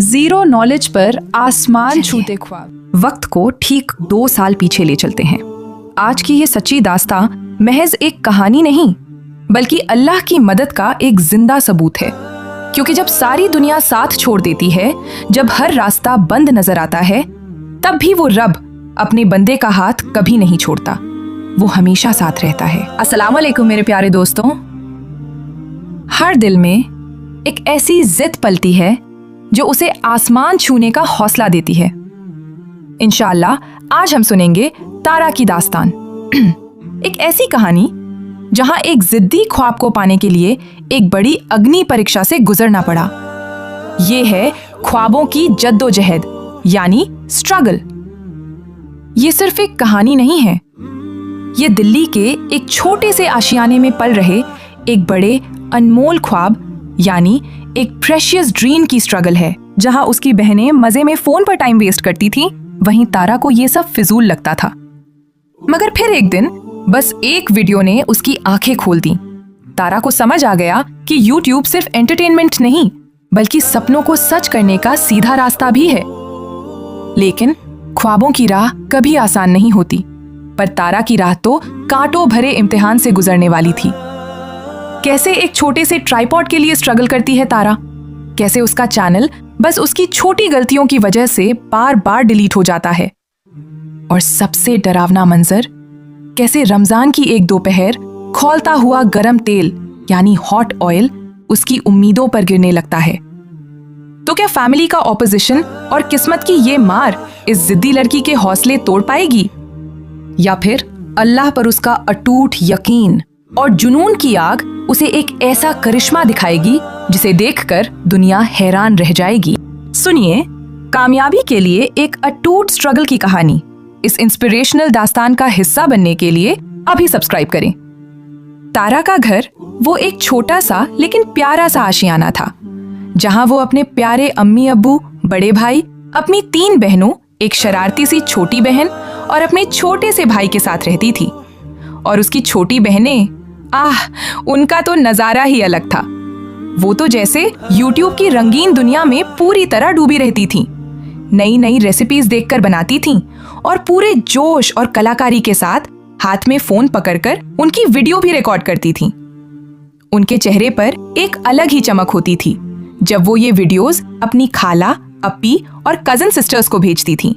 Zero knowledge पर आसमान छूते ख्वाब। वक्त को ठीक 2 साल पीछे ले चलते हैं। आज की ये सच्ची दास्तां महज एक कहानी नहीं, बल्कि अल्लाह की मदद का एक जिंदा सबूत है। क्योंकि जब सारी दुनिया साथ छोड़ देती है, जब हर रास्ता बंद नजर आता है, तब भी वो रब अपने बंदे का हाथ कभी नहीं छोड़ता। वो हमेशा साथ रहता है। अस्सलाम वालेकुम मेरे प्यारे दोस्तों। हर दिल में एक ऐसी जिद पलती है जो उसे आसमान छूने का हौसला देती है। इंशाअल्लाह आज हम सुनेंगे तारा की दास्तान। एक ऐसी कहानी जहां एक जिद्दी ख्वाब को पाने के लिए एक बड़ी अग्नि परीक्षा से गुजरना पड़ा। ये है ख्वाबों की जद्दोजहद, यानी स्ट्रगल। ये सिर्फ एक कहानी नहीं है, ये दिल्ली के एक छोटे से आशियाने में पल रहे एक बड़े अनमोल ख्वाब, यानी एक प्रेशियस ड्रीम की स्ट्रगल है। जहां उसकी बहनें मजे में फोन पर टाइम वेस्ट करती थीं, वहीं तारा को ये सब फिजूल लगता था। मगर फिर एक दिन बस एक वीडियो ने उसकी आंखें खोल दी। तारा को समझ आ गया कि YouTube सिर्फ एंटरटेनमेंट नहीं, बल्कि सपनों को सच करने का सीधा रास्ता भी है। लेकिन ख्वाबों की राह कभी आसान नहीं होती, पर तारा की राह तो कांटों भरे इम्तिहान से गुजरने वाली थी। कैसे एक छोटे से ट्राइपॉड के लिए स्ट्रगल करती है तारा, कैसे उसका चैनल बस उसकी छोटी गलतियों की वजह से बार बार डिलीट हो जाता है, और सबसे डरावना मंजर, कैसे रमजान की एक दोपहर खौलता हुआ गरम तेल यानी हॉट ऑयल उसकी उम्मीदों पर गिरने लगता है। तो क्या फैमिली का ऑपोजिशन और किस्मत की ये मार इस जिद्दी लड़की के हौसले तोड़ पाएगी, या फिर अल्लाह पर उसका अटूट यकीन और जुनून की आग उसे एक ऐसा करिश्मा दिखाएगी जिसे देखकर दुनिया हैरान रह जाएगी। सुनिए कामयाबी के लिए एक अटूट स्ट्रगल की कहानी। इस इंस्पिरेशनल दास्तान का हिस्सा बनने के लिए अभी सब्सक्राइब करें। तारा का घर वो एक छोटा सा लेकिन प्यारा सा आशियाना था, जहां वो अपने प्यारे अम्मी अब्बू, बड़े भाई, अपनी 3 बहनों, एक शरारती सी छोटी बहन और अपने छोटे से भाई के साथ रहती थी। और उसकी छोटी बहनें, उनका तो नजारा ही अलग था। वो तो जैसे YouTube की रंगीन दुनिया में पूरी तरह डूबी रहती थीं। नई नई रेसिपीज देखकर बनाती थीं और पूरे जोश और कलाकारी के साथ हाथ में फोन पकड़कर उनकी वीडियो भी रिकॉर्ड करती थीं। उनके चेहरे पर एक अलग ही चमक होती थी जब वो ये वीडियोस अपनी खाला, अपी और कजन सिस्टर्स को भेजती थीं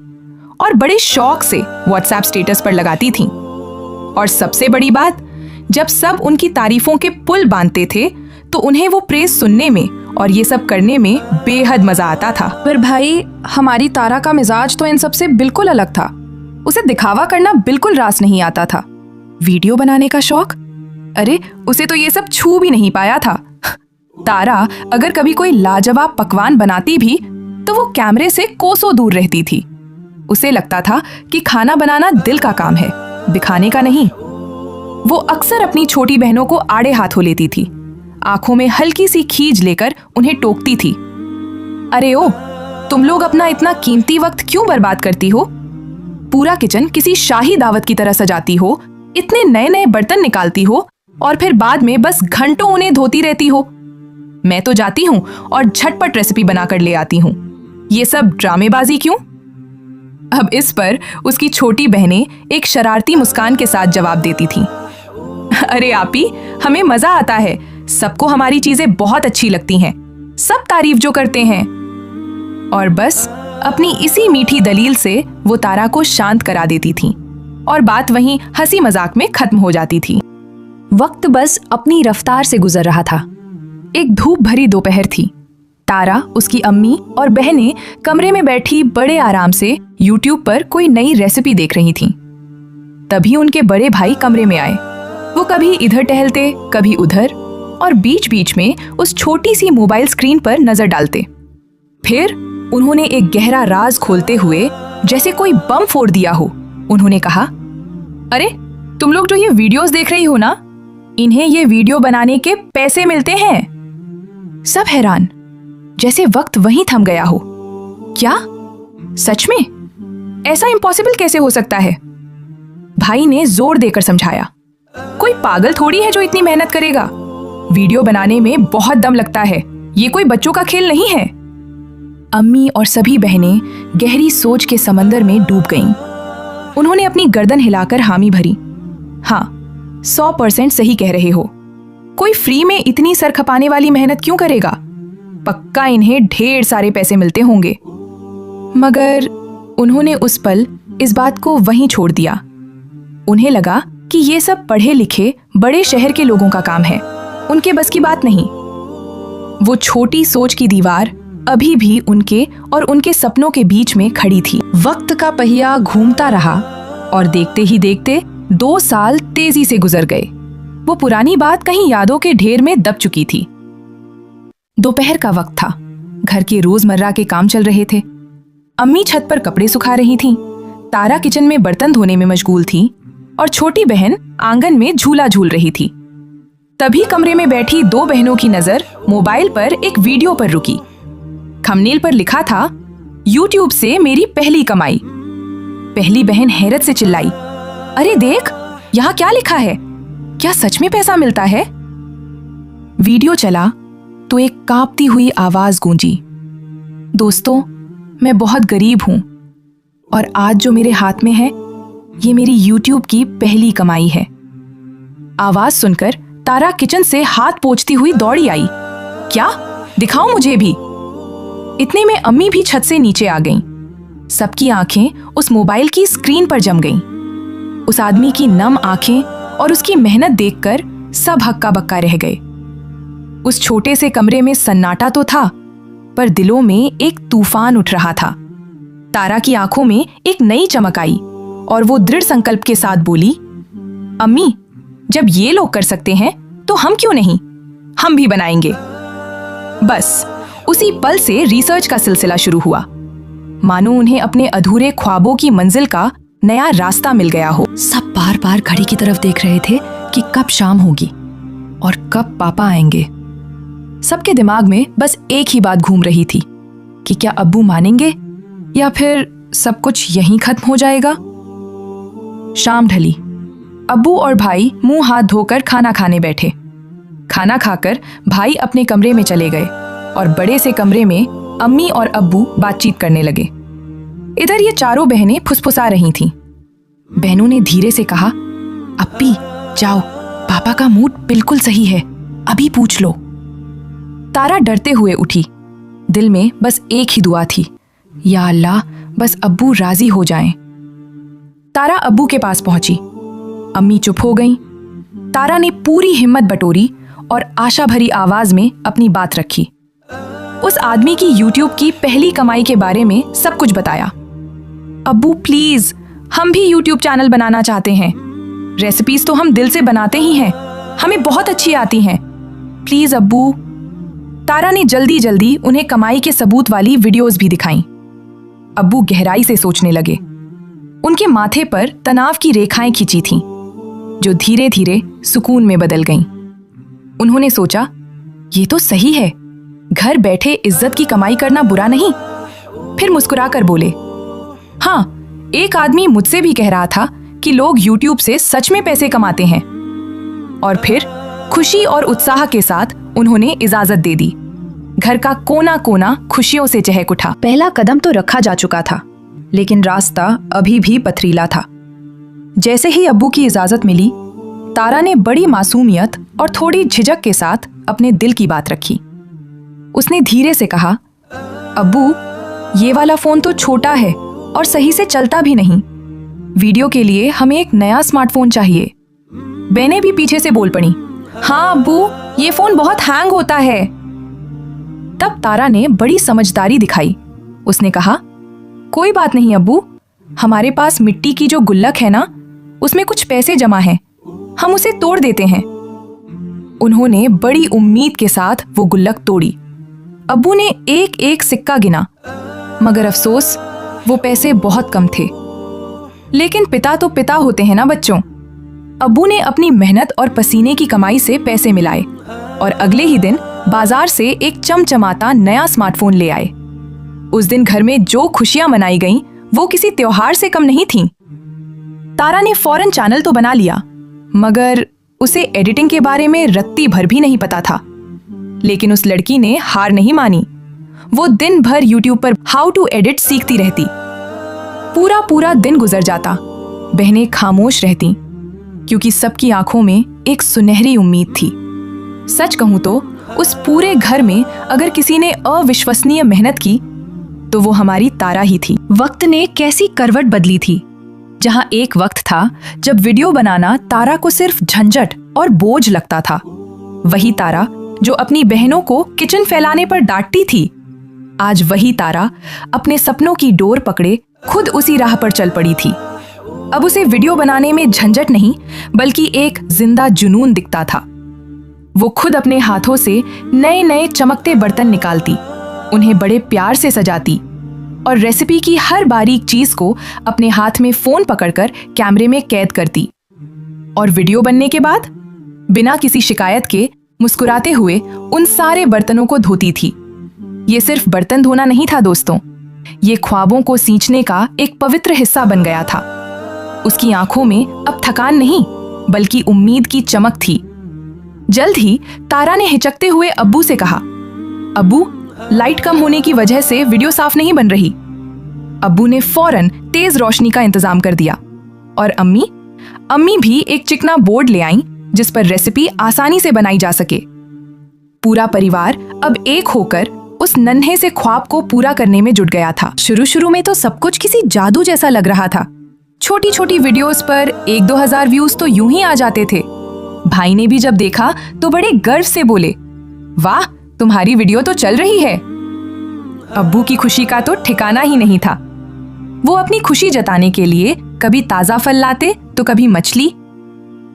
और बड़े शौक से व्हाट्सएप स्टेटस पर लगाती थीं। और सबसे बड़ी बात, जब सब उनकी तारीफों के पुल बांधते थे तो उन्हें वो प्रेज सुनने में और ये सब करने में बेहद मजा आता था। पर भाई, हमारी तारा का मिजाज तो इन सब से बिल्कुल अलग था। उसे दिखावा करना बिल्कुल रास नहीं आता था। वीडियो बनाने का शौक, अरे उसे तो ये सब छू भी नहीं पाया था। तारा अगर कभी कोई लाजवाब पकवान बनाती भी तो वो कैमरे से कोसों दूर रहती थी। उसे लगता था कि खाना बनाना दिल का काम है, दिखाने का नहीं। वो अक्सर अपनी छोटी बहनों को आड़े हाथों लेती थी, आंखों में हल्की सी खींच लेकर उन्हें टोकती थी। अरे ओ, तुम लोग अपना इतना कीमती वक्त क्यों बर्बाद करती हो? पूरा किचन किसी शाही दावत की तरह सजाती हो, इतने नए नए बर्तन निकालती हो और फिर बाद में बस घंटों उन्हें धोती रहती हो। मैं तो जाती हूँ और झटपट रेसिपी बनाकर ले आती हूँ। ये सब ड्रामेबाजी क्यों? अब इस पर उसकी छोटी बहनें एक शरारती मुस्कान के साथ जवाब देती थीं। अरे आपी, हमें मजा आता है, सबको हमारी चीजें बहुत अच्छी लगती हैं, सब तारीफ जो करते हैं। और बस अपनी इसी मीठी दलील से वो तारा को शांत करा देती थीं और बात वहीं हंसी मजाक में खत्म हो जाती थी। वक्त बस अपनी रफ्तार से गुजर रहा था। एक धूप भरी दोपहर थी। तारा, उसकी अम्मी और बहनें कमरे में बैठी बड़े आराम से YouTube पर कोई नई रेसिपी देख रही थीं। तभी उनके बड़े भाई कमरे में आए। वो कभी इधर टहलते, कभी उधर, और बीच बीच में उस छोटी सी मोबाइल स्क्रीन पर नजर डालते। फिर उन्होंने एक गहरा राज खोलते हुए जैसे कोई बम फोड़ दिया हो, उन्होंने कहा, अरे तुम लोग जो ये वीडियोस देख रही हो ना, इन्हें ये वीडियो बनाने के पैसे मिलते हैं। सब हैरान, जैसे वक्त वहीं थम गया हो। क्या? सच में? ऐसा इम्पॉसिबल कैसे हो सकता है? भाई ने जोर देकर समझाया, कोई पागल थोड़ी है जो इतनी मेहनत करेगा। वीडियो बनाने में बहुत दम लगता है, ये कोई बच्चों का खेल नहीं है। अम्मी और सभी बहनें गहरी सोच के समंदर में डूब गईं। उन्होंने अपनी गर्दन हिलाकर हामी भरी। हाँ, 100% सही कह रहे हो। कोई फ्री में इतनी सर खपाने वाली मेहनत क्यों करेगा? पक्का इन्हें ढेर सारे पैसे मिलते होंगे। मगर उन्होंने उस पल इस बात को वहीं छोड़ दिया। उन्हें लगा कि ये सब पढ़े लिखे बड़े शहर के लोगों का काम है, उनके बस की बात नहीं। वो छोटी सोच की दीवार अभी भी उनके और उनके सपनों के बीच में खड़ी थी। वक्त का पहिया घूमता रहा और देखते ही देखते 2 साल तेजी से गुजर गए। वो पुरानी बात कहीं यादों के ढेर में दब चुकी थी। दोपहर का वक्त था। घर के रोजमर्रा के काम चल रहे थे। अम्मी छत पर कपड़े सुखा रही थीं, तारा किचन में बर्तन धोने में मशगूल थी और छोटी बहन आंगन में झूला झूल रही थी। तभी कमरे में बैठी 2 बहनों की नजर मोबाइल पर एक वीडियो पर रुकी। थंबनेल पर लिखा था, YouTube से मेरी पहली कमाई। पहली बहन हैरत से चिल्लाई, अरे देख, यहाँ क्या लिखा है? क्या सच में पैसा मिलता है? वीडियो चला तो एक कांपती हुई आवाज गूंजी, दोस्तों, मैं बहुत गरीब हूं और आज जो मेरे हाथ में है ये मेरी YouTube की पहली कमाई है। आवाज सुनकर तारा किचन से हाथ पोंछती हुई दौड़ी आई। क्या? दिखाओ मुझे भी। इतने में अम्मी भी छत से नीचे आ गईं। सबकी आंखें उस मोबाइल की स्क्रीन पर जम गईं। उस आदमी की नम आंखें और उसकी मेहनत देखकर सब हक्का बक्का रह गए। उस छोटे से कमरे में सन्नाटा तो था, पर दिलों में एक तूफान उठ रहा था। तारा की आंखों में एक नई चमक आई और वो दृढ़ संकल्प के साथ बोली, अम्मी, जब ये लोग कर सकते हैं तो हम क्यों नहीं? हम भी बनाएंगे। बस उसी पल से रिसर्च का सिलसिला शुरू हुआ, मानो उन्हें अपने अधूरे ख्वाबों की मंजिल का नया रास्ता मिल गया हो। सब बार बार घड़ी की तरफ देख रहे थे कि कब शाम होगी और कब पापा आएंगे। सबके दिमाग में बस एक ही बात घूम रही थी कि क्या अब्बू मानेंगे या फिर सब कुछ यहीं खत्म हो जाएगा। शाम ढली। अब्बू और भाई मुंह हाथ धोकर खाना खाने बैठे। खाना खाकर भाई अपने कमरे में चले गए और बड़े से कमरे में अम्मी और अब्बू बातचीत करने लगे। इधर ये चारों बहनें फुसफुसा रही थीं। बहनों ने धीरे से कहा, अप्पी जाओ, पापा का मूड बिल्कुल सही है, अभी पूछ लो। तारा डरते हुए उठी। दिल में बस एक ही दुआ थी, या अल्लाह, बस अब्बू राजी हो जाएं। तारा अब्बू के पास पहुंची। अम्मी चुप हो गईं। तारा ने पूरी हिम्मत बटोरी और आशा भरी आवाज में अपनी बात रखी। उस आदमी की YouTube की पहली कमाई के बारे में सब कुछ बताया। अब्बू प्लीज, हम भी YouTube चैनल बनाना चाहते हैं। रेसिपीज तो हम दिल से बनाते ही हैं, हमें बहुत अच्छी आती हैं। प्लीज अब्बू। तारा ने जल्दी जल्दी उन्हें कमाई के सबूत वाली वीडियोस भी दिखाईं। अब्बू गहराई से सोचने लगे। उनके माथे पर तनाव की रेखाएं खिंची थीं, जो धीरे धीरे सुकून में बदल गईं। उन्होंने सोचा, ये तो सही है, घर बैठे इज्जत की कमाई करना बुरा नहीं। फिर मुस्कुराकर बोले, हाँ, एक आदमी मुझसे भी कह रहा था कि लोग YouTube से सच में पैसे कमाते हैं। और फिर खुशी और उत्साह के साथ उन्होंने इजाजत दे दी। घर का कोना कोना खुशियों से चहक उठा। पहला कदम तो रखा जा चुका था, लेकिन रास्ता अभी भी पथरीला था। जैसे ही अब्बू की इजाजत मिली, तारा ने बड़ी मासूमियत और थोड़ी झिझक के साथ अपने दिल की बात रखी। उसने धीरे से कहा, अब्बू, ये वाला फोन तो छोटा है और सही से चलता भी नहीं। वीडियो के लिए हमें एक नया स्मार्टफोन चाहिए। बहनें भी पीछे से बोल पड़ी, हाँ अब्बू, ये फोन बहुत हैंग होता है। तब तारा ने बड़ी समझदारी दिखाई। उसने कहा, कोई बात नहीं अब्बू, हमारे पास मिट्टी की जो गुल्लक है ना, उसमें कुछ पैसे जमा हैं, हम उसे तोड़ देते हैं। उन्होंने बड़ी उम्मीद के साथ वो गुल्लक तोड़ी। अब्बू ने एक एक सिक्का गिना, मगर अफसोस वो पैसे बहुत कम थे। लेकिन पिता तो पिता होते हैं ना बच्चों। अब्बू ने अपनी मेहनत और पसीने की कमाई से पैसे मिलाए और अगले ही दिन बाजार से एक चमचमाता नया स्मार्टफोन ले आए। उस दिन घर में जो खुशियां मनाई गईं, वो किसी त्योहार से कम नहीं थीं। तारा ने फौरन चैनल तो बना लिया, मगर उसे एडिटिंग के बारे में रत्ती भर भी नहीं पता था। लेकिन उस लड़की ने हार नहीं मानी। वो दिन भर यूट्यूब पर हाउ टू एडिट सीखती रहती। पूरा पूरा दिन गुजर जाता, बहनें खामोश रहती, क्योंकि सबकी आंखों में एक सुनहरी उम्मीद थी। सच कहूं तो उस पूरे घर में अगर किसी ने अविश्वसनीय मेहनत की तो वो हमारी तारा ही थी। वक्त ने कैसी करवट बदली थी। जहां एक वक्त था जब वीडियो बनाना तारा को सिर्फ झंझट और बोझ लगता था, वही तारा जो अपनी बहनों को किचन फैलाने पर डांटती थी, आज वही तारा अपने सपनों की डोर पकड़े खुद उसी राह पर चल पड़ी थी। अब उसे वीडियो बनाने में झंझट नहीं बल्कि एक जिंदा जुनून दिखता था। वो खुद अपने हाथों से नए नए चमकते बर्तन निकालती, उन्हें बड़े प्यार से सजाती और रेसिपी की हर बारीक चीज को अपने हाथ में फोन पकड़कर कैमरे में कैद करती। और वीडियो बनने के बाद बिना किसी शिकायत के मुस्कुराते हुए उन सारे बर्तनों को धोती थी। ये सिर्फ बर्तन धोना नहीं था दोस्तों, ये ख्वाबों को सींचने का एक पवित्र हिस्सा बन गया था। उसकी आंखों में अब थकान नहीं बल्कि उम्मीद की चमक थी। जल्द ही तारा ने हिचकते हुए अब्बू से कहा, अब्बू, लाइट कम होने की वजह से वीडियो साफ नहीं बन रही। अब्बू ने फौरन तेज रोशनी का इंतजाम कर दिया और अम्मी भी एक चिकना बोर्ड ले आईं जिस पर रेसिपी आसानी से बनाई जा सके। पूरा परिवार अब एक होकर उस नन्हे से ख्वाब को पूरा करने में जुट गया था। शुरू में तो सब कुछ किसी जादू जैसा लग रहा था। छोटी छोटी वीडियोस पर 1-2 हजार व्यूज तो यूं ही आ जाते थे। भाई ने भी जब देखा तो बड़े गर्व से बोले, वाह, तुम्हारी वीडियो तो चल रही है। अब्बू की खुशी का तो ठिकाना ही नहीं था। वो अपनी खुशी जताने के लिए कभी ताजा फल लाते तो कभी मछली।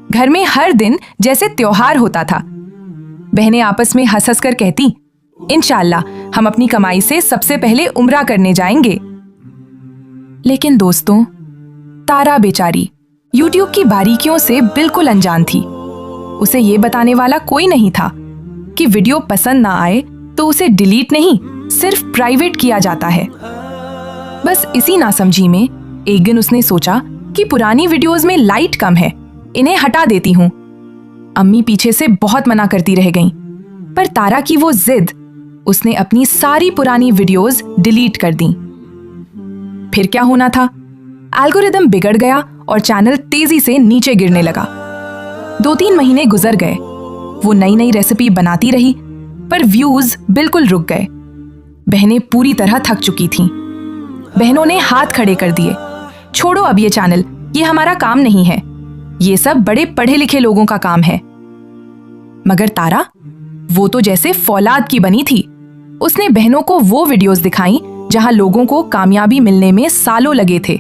घर में हर दिन जैसे त्योहार होता था। बहनें आपस में हंस हंस कर कहती, इंशाल्लाह हम अपनी कमाई से सबसे पहले उम्रा करने जाएंगे। लेकिन दोस्तों, तारा बेचारी यूट्यूब की बारीकियों से बिल्कुल अनजान थी। उसे ये बताने वाला कोई नहीं था कि वीडियो पसंद ना आए तो उसे डिलीट नहीं, सिर्फ प्राइवेट किया जाता है। बस इसी नासमझी में एक दिन उसने सोचा कि पुरानी वीडियोस में लाइट कम है, इन्हें हटा देती हूँ। अम्मी पीछे से बहुत मना करती रह गईं, पर तारा की वो जिद, उसने अपनी सारी पुरानी वीडियोस डिलीट कर दी। फिर क्या होना था, एल्गोरिदम बिगड़ गया और चैनल तेजी से नीचे गिरने लगा। 2-3 महीने गुजर गए। वो नई नई रेसिपी बनाती रही, पर व्यूज बिल्कुल रुक गए। बहनें पूरी तरह थक चुकी थीं। बहनों ने हाथ खड़े कर दिए, छोड़ो अब ये चैनल, ये हमारा काम नहीं है, ये सब बड़े पढ़े लिखे लोगों का काम है। मगर तारा, वो तो जैसे फौलाद की बनी थी। उसने बहनों को वो वीडियोस दिखाई जहां लोगों को कामयाबी मिलने में सालों लगे थे।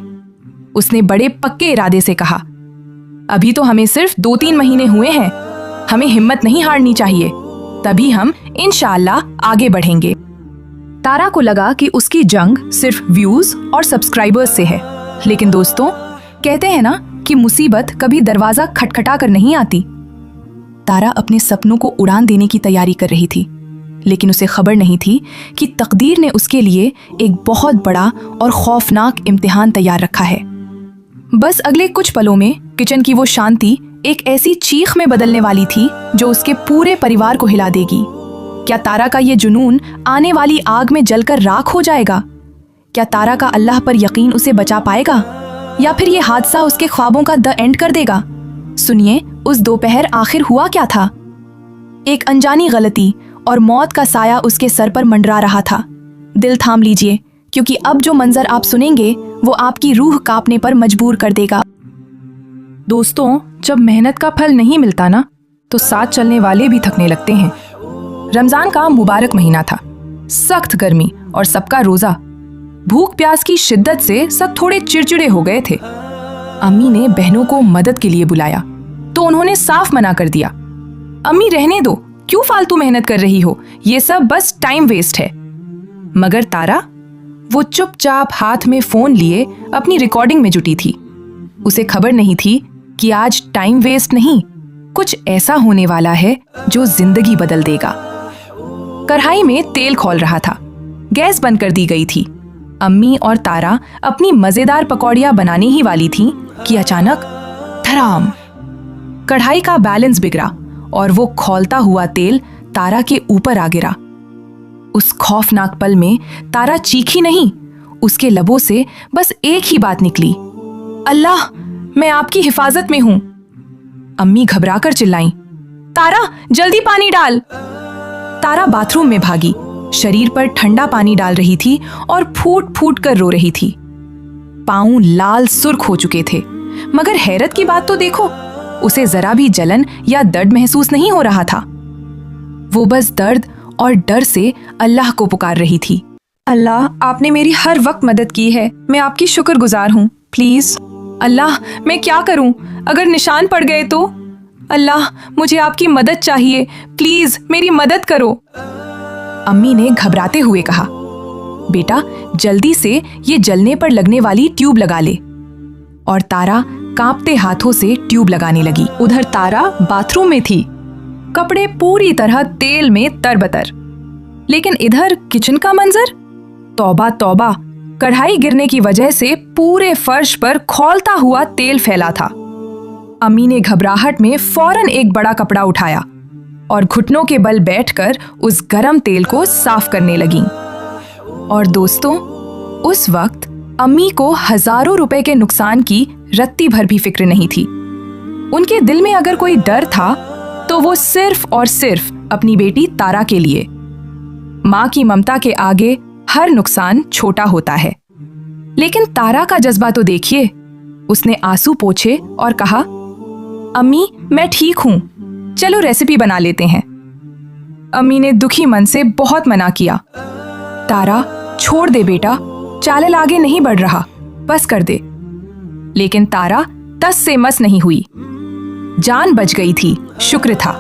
उसने बड़े पक्के इरादे से कहा, अभी तो हमें सिर्फ 2-3 महीने हुए हैं, हमें हिम्मत नहीं हारनी चाहिए, तभी हम इंशाअल्लाह आगे बढ़ेंगे। तारा को लगा कि उसकी जंग सिर्फ व्यूज और सब्सक्राइबर्स से है। लेकिन दोस्तों, कहते हैं ना कि मुसीबत कभी दरवाजा खटखटा कर नहीं आती। तारा अपने सपनों को उड़ान देने की तैयारी कर रही थी, लेकिन उसे खबर नहीं थी कि तकदीर ने उसके लिए एक बहुत बड़ा और खौफनाक इम्तिहान तैयार रखा है। बस अगले कुछ पलों में किचन की वो शांति एक ऐसी चीख में बदलने वाली थी जो उसके पूरे परिवार को हिला देगी। क्या तारा का ये जुनून आने वाली आग में जलकर राख हो जाएगा? क्या तारा का अल्लाह पर यकीन उसे बचा पाएगा, या फिर ये हादसा उसके ख्वाबों का द एंड कर देगा? सुनिए, उस दोपहर आखिर हुआ क्या था। एक अनजानी गलती और मौत का साया उसके सर पर मंडरा रहा था। दिल थाम लीजिए, क्योंकि अब जो मंजर आप सुनेंगे वो आपकी रूह कांपने पर मजबूर कर देगा। दोस्तों, जब मेहनत का फल नहीं मिलता ना, तो साथ चलने वाले भी थकने लगते हैं। रमजान का मुबारक महीना था, सख्त गर्मी और सबका रोजा। भूख प्यास की शिद्दत से सब थोड़े चिड़चिड़े हो गए थे। अम्मी ने बहनों को मदद के लिए बुलाया तो उन्होंने साफ मना कर दिया, अम्मी रहने दो, क्यों फालतू मेहनत कर रही हो, ये सब बस टाइम वेस्ट है। मगर तारा, वो चुपचाप हाथ में फोन लिए अपनी रिकॉर्डिंग में जुटी थी। उसे खबर नहीं थी कि आज टाइम वेस्ट नहीं, कुछ ऐसा होने वाला है जो जिंदगी बदल देगा। कढ़ाई में तेल खौल रहा था, गैस बंद कर दी गई थी। अम्मी और तारा अपनी मजेदार पकौड़ियां बनाने ही वाली थीं कि अचानक धड़ाम, कढ़ाई का बैलेंस बिगड़ा और वो खौलता हुआ तेल तारा के ऊपर आ गिरा। उस खौफनाक पल में तारा चीखी नहीं, उसके लबों से बस एक ही बात निकली, अल्लाह, मैं आपकी हिफाजत में हूं। अम्मी घबराकर चिल्लाईं, तारा जल्दी पानी डाल। तारा बाथरूम में भागी, शरीर पर ठंडा पानी डाल रही थी और फूट फूट कर रो रही थी। पांव लाल सुर्ख हो चुके थे, मगर हैरत की बात तो देखो, उसे जरा भी जलन या दर्द महसूस नहीं हो रहा था। वो बस दर्द और डर से अल्लाह को पुकार रही थी। अल्लाह, आपने मेरी हर वक्त मदद की है, मैं आपकी शुक्रगुजार हूँ। प्लीज अल्लाह, मैं क्या करूँ अगर निशान पड़ गए तो? अल्लाह, मुझे आपकी मदद चाहिए, प्लीज मेरी मदद करो। अम्मी ने घबराते हुए कहा, बेटा जल्दी से ये जलने पर लगने वाली ट्यूब लगा ले। और तारा कांपते हाथों से ट्यूब लगाने लगी। उधर तारा बाथरूम में थी, कपड़े पूरी तरह तेल में तरबतर। लेकिन इधर किचन का मंजर, तौबा तौबा, कढ़ाई गिरने की वजह से पूरे फर्श पर खौलता हुआ तेल फैला था। अम्मी ने घबराहट में फौरन एक बड़ा कपड़ा उठाया और घुटनों के बल बैठकर उस गरम तेल को साफ करने लगीं। और दोस्तों, उस वक्त अम्मी को हजारों रुपए के नुकसान की रत्ती भर भी फिक्र नहीं थी। उनके दिल में अगर कोई डर था तो वो सिर्फ और सिर्फ अपनी बेटी तारा के लिए। माँ की ममता के आगे हर नुकसान छोटा होता है। लेकिन तारा का जज्बा तो देखिए, उसने आंसू पोंछे और कहा, अम्मी मैं ठीक हूं, चलो रेसिपी बना लेते हैं। अम्मी ने दुखी मन से बहुत मना किया, तारा छोड़ दे बेटा, चालल आगे नहीं बढ़ रहा, बस कर दे। लेकिन तारा तस से मस नहीं हुई। जान बच गई थी, शुक्र था।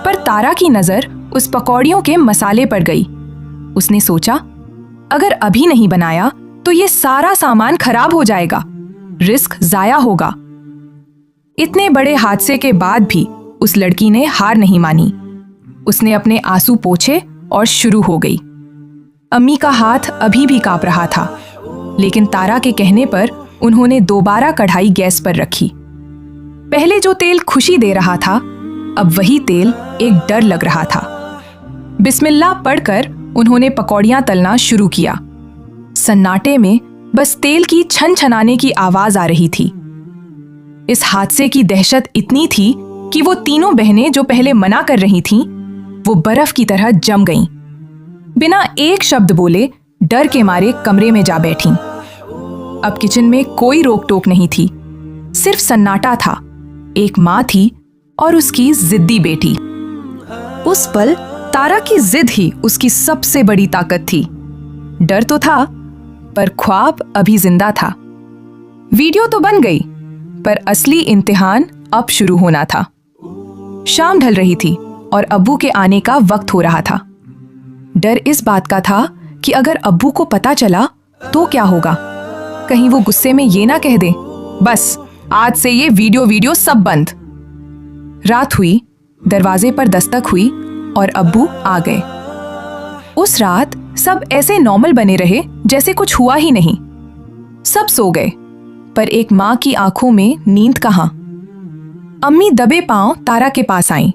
पर तारा की नजर उस पकौड़ियों के मसाले पर गई। उसने सोचा, अगर अभी नहीं बनाया तो ये सारा सामान खराब हो जाएगा, रिस्क जाया होगा। इतने बड़े हादसे के बाद भी उस लड़की ने हार नहीं मानी। उसने अपने आंसू पोंछे और शुरू हो गई। अम्मी का हाथ अभी भी कांप रहा था, लेकिन तारा के कहने पर उन्होंने दोबारा कढ़ाई गैस पर रखी। पहले जो तेल खुशी दे रहा था, अब वही तेल एक डर लग रहा था। बिस्मिल्लाह पढ़कर उन्होंने पकौड़ियां तलना शुरू किया। सन्नाटे में बस तेल की छन छनाने की आवाज आ रही थी। इस हादसे की दहशत इतनी थी कि वो तीनों बहनें जो पहले मना कर रही थीं, वो बर्फ की तरह जम गईं। बिना एक शब्द बोले डर के मारे कमरे में जा बैठीं। अब किचन में कोई रोक टोक नहीं थी, सिर्फ सन्नाटा था। एक माँ थी और उसकी जिद्दी बेटी। उस पल तारा की जिद ही उसकी सबसे बड़ी ताकत थी। डर तो था, पर ख्वाब अभी जिंदा था। वीडियो तो बन गई, पर असली इम्तिहान अब शुरू होना था। शाम ढल रही थी और अब्बू के आने का वक्त हो रहा था। डर इस बात का था कि अगर अब्बू को पता चला तो क्या होगा। कहीं वो गुस्से में ये ना कह दे, बस आज से ये वीडियो सब बंद। रात हुई, दरवाजे पर दस्तक हुई और अब्बू आ गए। उस रात सब ऐसे नॉर्मल बने रहे जैसे कुछ हुआ ही नहीं। सब सो गए, पर एक माँ की आंखों में नींद कहाँ। अम्मी दबे पांव तारा के पास आईं,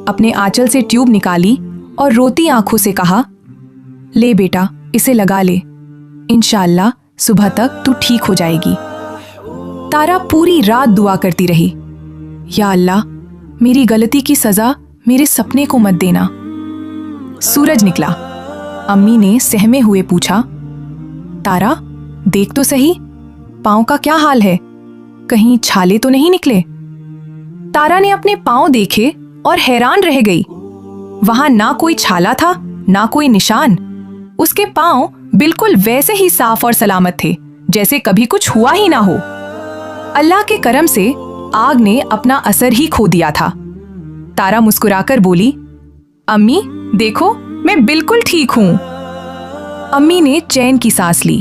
अपने आंचल से ट्यूब निकाली और रोती आंखों से कहा, ले बेटा, इसे लगा ले, इंशाअल्लाह सुबह तक तू ठीक हो जाएगी। तारा पूरी रात दुआ करती रही, या अल्लाह, मेरी गलती की सजा मेरे सपने को मत देना। सूरज निकला। अम्मी ने सहमे हुए पूछा, तारा देख तो सही, पाँव का क्या हाल है, कहीं छाले तो नहीं निकले? तारा ने अपने पाँव देखे और हैरान रह गई। वहां ना कोई छाला था, ना कोई निशान। उसके पाँव बिल्कुल वैसे ही साफ और सलामत थे जैसे कभी कुछ हुआ ही ना हो। अल्लाह के करम से आग ने अपना असर ही खो दिया था। तारा मुस्कुराकर बोली, अम्मी देखो, मैं बिल्कुल ठीक हूं। अम्मी ने चैन की सांस ली,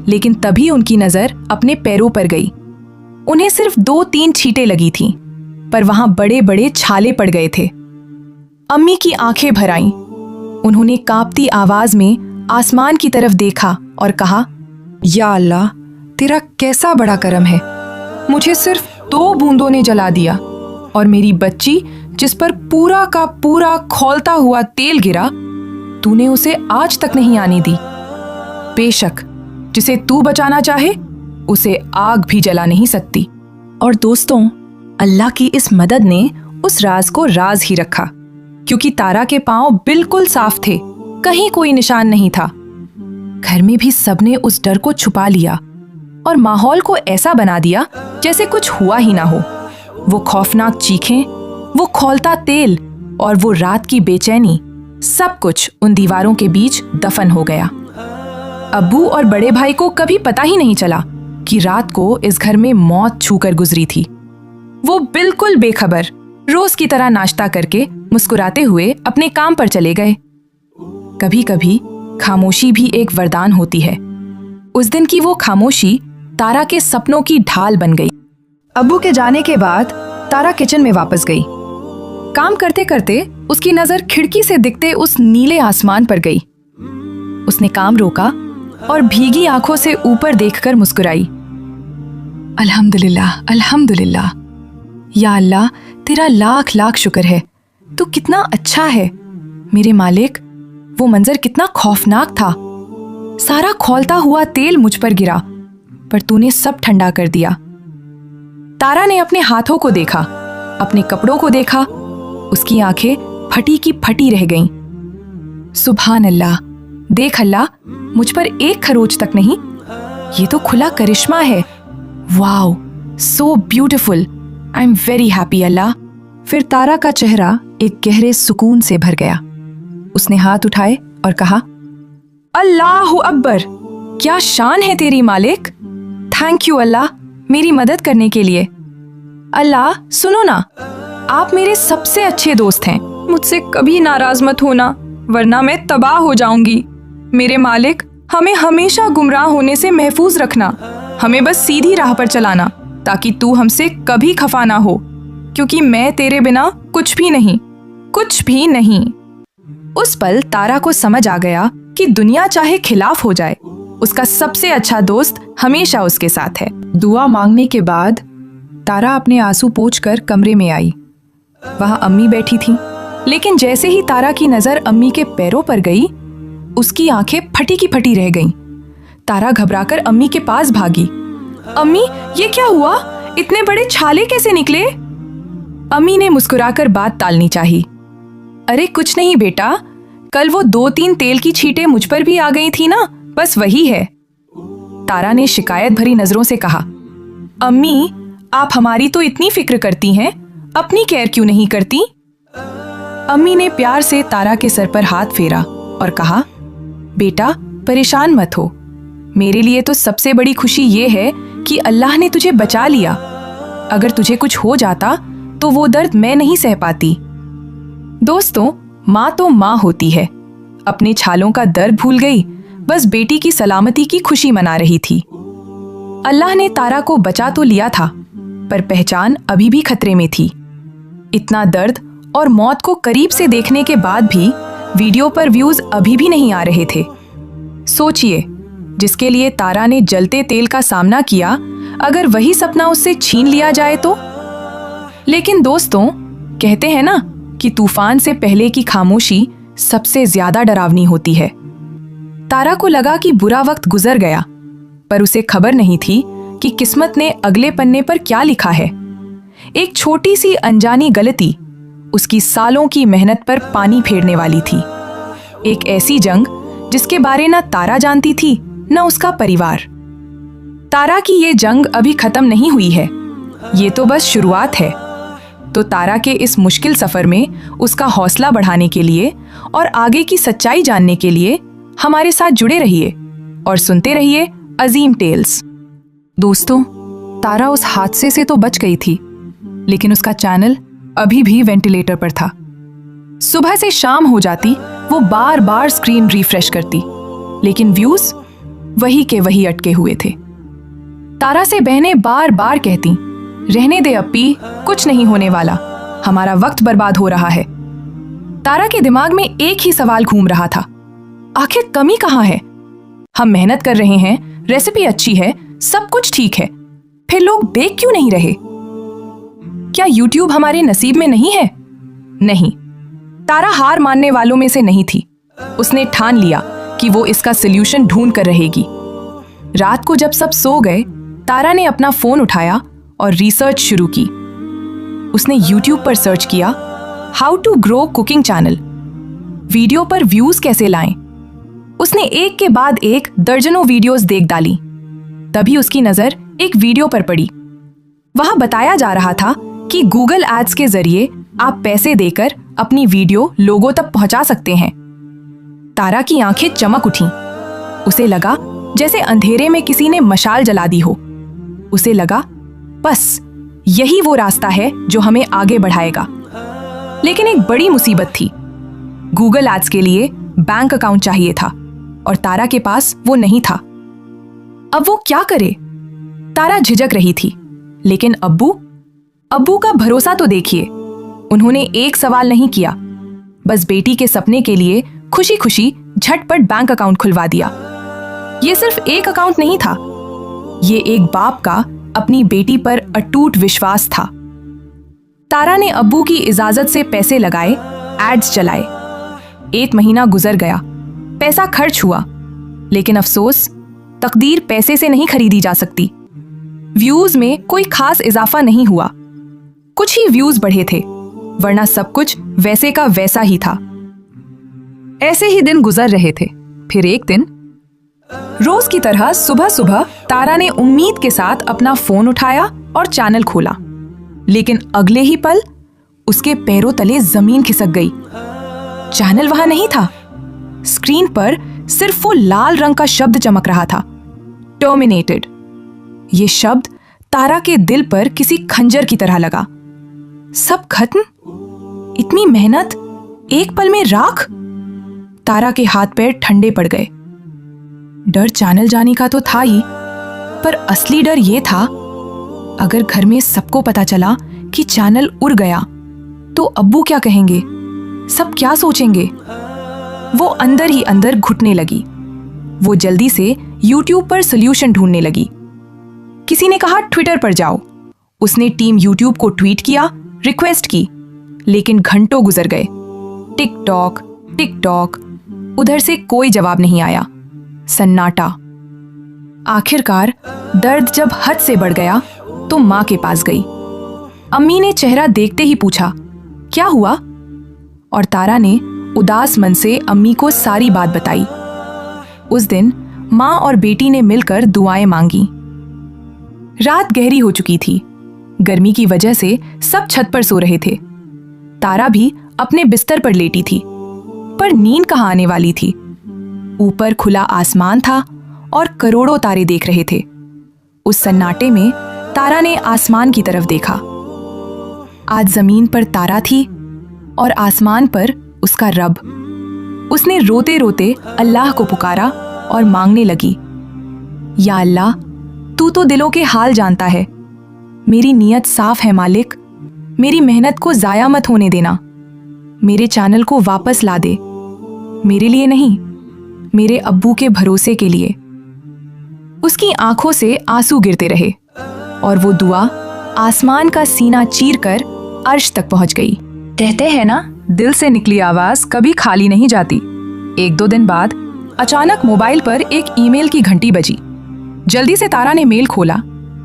लेकिन तभी उनकी नजर अपने पैरों पर गई। उन्हें सिर्फ 2-3 छींटें लगी थीं, पर वहां बड़े बड़े छाले पड़ गए थे। अम्मी की आंखें भर आईं। उन्होंने कांपती आवाज में आसमान की तरफ देखा और कहा, या अल्लाह, तेरा कैसा बड़ा करम है, मुझे सिर्फ 2 बूंदों ने जला दिया और मेरी बच्ची जिस पर पूरा का पूरा खौलता हुआ तेल गिरा, तूने उसे आज तक नहीं आने दी। बेशक जिसे तू बचाना चाहे उसे आग भी जला नहीं सकती। और दोस्तों, अल्लाह की इस मदद ने उस राज को राज ही रखा, क्योंकि तारा के पांव बिल्कुल साफ थे, कहीं कोई निशान नहीं था। घर में भी सबने उस डर को छुपा लिया और माहौल को ऐसा बना दिया जैसे कुछ हुआ ही ना हो। वो खौफनाक चीखें, वो खौलता तेल और वो रात की बेचैनी, सब कुछ उन दीवारों के बीच दफन हो गया। अब्बू और बड़े भाई को कभी पता ही नहीं चला कि रात को इस घर में मौत छूकर गुजरी थी। वो बिल्कुल बेखबर रोज की तरह नाश्ता करके मुस्कुराते हुए अपने काम पर चले गए। कभी कभी खामोशी भी एक वरदान होती है। उस दिन की वो खामोशी तारा के सपनों की ढाल बन गई। अब्बू के जाने के बाद तारा किचन में वापस गई। काम करते करते उसकी नजर खिड़की से दिखते उस नीले आसमान पर गई। उसने काम रोका और भीगी आंखों से ऊपर देखकर मुस्कुराई। अल्हम्दुलिल्लाह, अल्हम्दुलिल्लाह। या अल्लाह, तेरा लाख लाख शुक्र है। तू कितना अच्छा है मेरे मालिक। वो मंजर कितना खौफनाक था। सारा खौलता हुआ तेल मुझ पर गिरा, पर तूने सब ठंडा कर दिया। तारा ने अपने हाथों को देखा, अपने कपड़ों को देखा। उसकी आंखें फटी की फटी रह गईं। सुभान अल्लाह, देख अल्लाह, मुझ पर एक खरोच तक नहीं। ये तो खुला करिश्मा है। Wow, so beautiful. I am very happy Allah. फिर तारा का चेहरा एक गहरे सुकून से भर गया। उसने हाथ उठाए और कहा, अल्लाहु अकबर, क्या शान है तेरी मालिक। थैंक यू अल्लाह, मेरी मदद करने के लिए। अल्लाह सुनो ना, आप मेरे सबसे अच्छे दोस्त हैं। मुझसे कभी नाराज मत होना, वरना मैं तबाह हो जाऊंगी। मेरे मालिक, हमें हमेशा गुमराह होने से महफूज रखना। हमें बस सीधी राह पर चलाना, ताकि तू हमसे कभी खफा ना हो, क्योंकि मैं तेरे बिना कुछ भी नहीं, कुछ भी नहीं। उस पल तारा को समझ आ गया कि दुनिया चाहे खिलाफ हो जाए, उसका सबसे अच्छा दोस्त हमेशा उसके साथ है। दुआ मांगने के बाद तारा अपने आंसू पोंछकर कमरे में आई। वहां अम्मी बैठी थीं, लेकिन जैसे ही तारा की नजर अम्मी के पैरों पर गई, उसकी आंखें फटी की फटी रह गईं। तारा घबराकर अम्मी के पास भागी। अम्मी, ये क्या हुआ? इतने बड़े छाले कैसे निकले? अम्मी ने मुस्कुराकर बात टालनी चाही। अरे कुछ नहीं बेटा, कल वो 2-3 तेल की छींटें मुझ पर भी आ गई थी ना, बस वही है। तारा ने शिकायत भरी नजरों से कहा। अम्मी, आप हमारी तो इतनी फिक्र करती हैं, अपनी केयर क्यों नहीं करती? अम्मी ने प्यार से तारा के सर पर हाथ फेरा और कहा, बेटा परेशान मत हो। मेरे लिए तो सबसे बड़ी खुशी ये है कि अल्लाह ने तुझे बचा लिया। अगर तुझे कुछ हो जाता तो वो दर्द मैं नहीं सह पाती। दोस्तों, माँ तो माँ होती है। अपने छालों का दर्द भूल गई, बस बेटी की सलामती की खुशी मना रही थी। अल्लाह ने तारा को बचा तो लिया था, पर पहचान अभी भी खतरे में थी। इतना दर्द और मौत को करीब से देखने के बाद भी वीडियो पर व्यूज अभी भी नहीं आ रहे थे। सोचिए, जिसके लिए तारा ने जलते तेल का सामना किया, अगर वही सपना उससे छीन लिया जाए तो? लेकिन दोस्तों, कहते हैं ना कि तूफान से पहले की खामोशी सबसे ज्यादा डरावनी होती है। तारा को लगा कि बुरा वक्त गुजर गया, पर उसे खबर नहीं थी कि किस्मत ने अगले पन्ने पर क्या लिखा है। एक छोटी सी अनजानी गलती उसकी सालों की मेहनत पर पानी फेरने वाली थी। एक ऐसी जंग जिसके बारे न तारा जानती थी न उसका परिवार। तारा की ये जंग अभी खत्म नहीं हुई है, ये तो बस शुरुआत है। तो तारा के इस मुश्किल सफर में उसका हौसला बढ़ाने के लिए और आगे की सच्चाई जानने के लिए हमारे साथ जुड़े रहिए और सुनते रहिए अजीम टेल्स। दोस्तों, तारा उस हादसे से तो बच गई थी, लेकिन उसका चैनल अभी भी वेंटिलेटर पर था। सुबह से शाम हो जाती, वो बार बार स्क्रीन रिफ्रेश करती, लेकिन व्यूज वही के वही अटके हुए थे। तारा से बहनें बार बार कहती, रहने दे अप्पी, कुछ नहीं होने वाला, हमारा वक्त बर्बाद हो रहा है। तारा के दिमाग में एक ही सवाल घूम रहा था, आखिर कमी कहाँ है? हम मेहनत कर रहे हैं, रेसिपी अच्छी है, सब कुछ ठीक है, फिर लोग देख क्यों नहीं रहे? क्या YouTube हमारे नसीब में नहीं है? नहीं, तारा हार मानने वालों में से नहीं थी। उसने ठान लिया कि वो इसका सल्यूशन ढूंढ कर रहेगी। रात को जब सब सो गए, तारा ने अपना फोन उठाया और रिसर्च शुरू की। उसने YouTube पर सर्च किया, how to grow cooking channel, video पर व्यूज कैसे लाएं। उसने एक के बाद एक दर्जनों वीडियोस देख डाली। तभी उसकी नजर एक वीडियो पर पड़ी। वहां बताया जा रहा था कि गूगल एड्स के जरिए आप पैसे देकर अपनी वीडियो लोगों तक पहुंचा सकते हैं। तारा की आंखें चमक उठीं। उसे लगा जैसे अंधेरे में किसी ने मशाल जला दी हो। उसे लगा बस यही वो रास्ता है जो हमें आगे बढ़ाएगा। लेकिन एक बड़ी मुसीबत थी। गूगल एड्स के लिए बैंक अकाउंट चाहिए था और तारा के पास वो नहीं था। अब वो क्या करे? तारा झिझक रही थी। लेकिन अब्बू का भरोसा तो देखिए। उन्होंने एक सवाल नहीं किया, बस बेटी के सपने के लिए खुशी खुशी झटपट बैंक अकाउंट खुलवा दिया। ये सिर्फ एक अकाउंट नहीं था, ये एक बाप का अपनी बेटी पर अटूट विश्वास था। तारा ने अब्बू की इजाजत से पैसे लगाए, एड्स चलाए। 1 महीना गुजर गया, पैसा खर्च हुआ। लेकिन अफसोस, तकदीर पैसे से नहीं खरीदी जा सकती। व्यूज में कोई खास इजाफा नहीं हुआ। कुछ ही व्यूज बढ़े थे, वरना सब कुछ वैसे का वैसा ही था। ऐसे ही दिन गुजर रहे थे। फिर एक दिन रोज की तरह सुबह सुबह तारा ने उम्मीद के साथ अपना फोन उठाया और चैनल खोला। लेकिन अगले ही पल उसके पैरों तले जमीन खिसक गई। चैनल वहां नहीं था। स्क्रीन पर सिर्फ वो लाल रंग का शब्द चमक रहा था, टर्मिनेटेड। ये शब्द तारा के दिल पर किसी खंजर की तरह लगा। सब खत्म? इतनी मेहनत एक पल में राख? तारा के हाथ पैर ठंडे पड़ गए। डर चैनल जाने का तो था ही, पर असली डर ये था, अगर घर में सबको पता चला कि चैनल उड़ गया तो अब्बू क्या कहेंगे, सब क्या सोचेंगे। वो अंदर ही अंदर घुटने लगी। वो जल्दी से YouTube पर सॉल्यूशन ढूंढने लगी। किसी ने कहा ट्विटर पर जाओ। उसने टीम YouTube को ट्वीट किया, रिक्वेस्ट की। लेकिन घंटों गुजर गए। टिक-टॉक, उधर से कोई जवाब नहीं आया। सन्नाटा। आखिरकार दर्द जब हद से बढ़ गया तो माँ के पास गई। अम्मी ने चेहरा देखते ही पूछा, क्या हुआ? और तारा ने उदास मन से अम्मी को सारी बात बताई। उस दिन माँ और बेटी ने मिलकर दुआएं मांगी। रात गहरी हो चुकी थी। गर्मी की वजह से सब छत पर सो रहे थे। तारा भी अपने बिस्तर पर लेटी थी, पर नींद कहाँ आने वाली थी। ऊपर खुला आसमान था और करोड़ों तारे देख रहे थे। उस सन्नाटे में तारा ने आसमान की तरफ देखा। आज जमीन पर तारा थी और आसमान पर उसका रब। उसने रोते रोते अल्लाह को पुकारा और मांगने लगी, या अल्लाह, तू तो दिलों के हाल जानता है। मेरी नीयत साफ है मालिक, मेरी मेहनत को जाया मत होने देना। मेरे चैनल को वापस ला दे, मेरे लिए नहीं, मेरे अब्बू के भरोसे के लिए। उसकी आंखों से आंसू गिरते रहे और वो दुआ आसमान का सीना चीरकर अर्श तक पहुंच गई। कहते हैं ना, दिल से निकली आवाज कभी खाली नहीं जाती। 1-2 दिन बाद अचानक मोबाइल पर एक ईमेल की घंटी बजी। जल्दी से तारा ने मेल खोला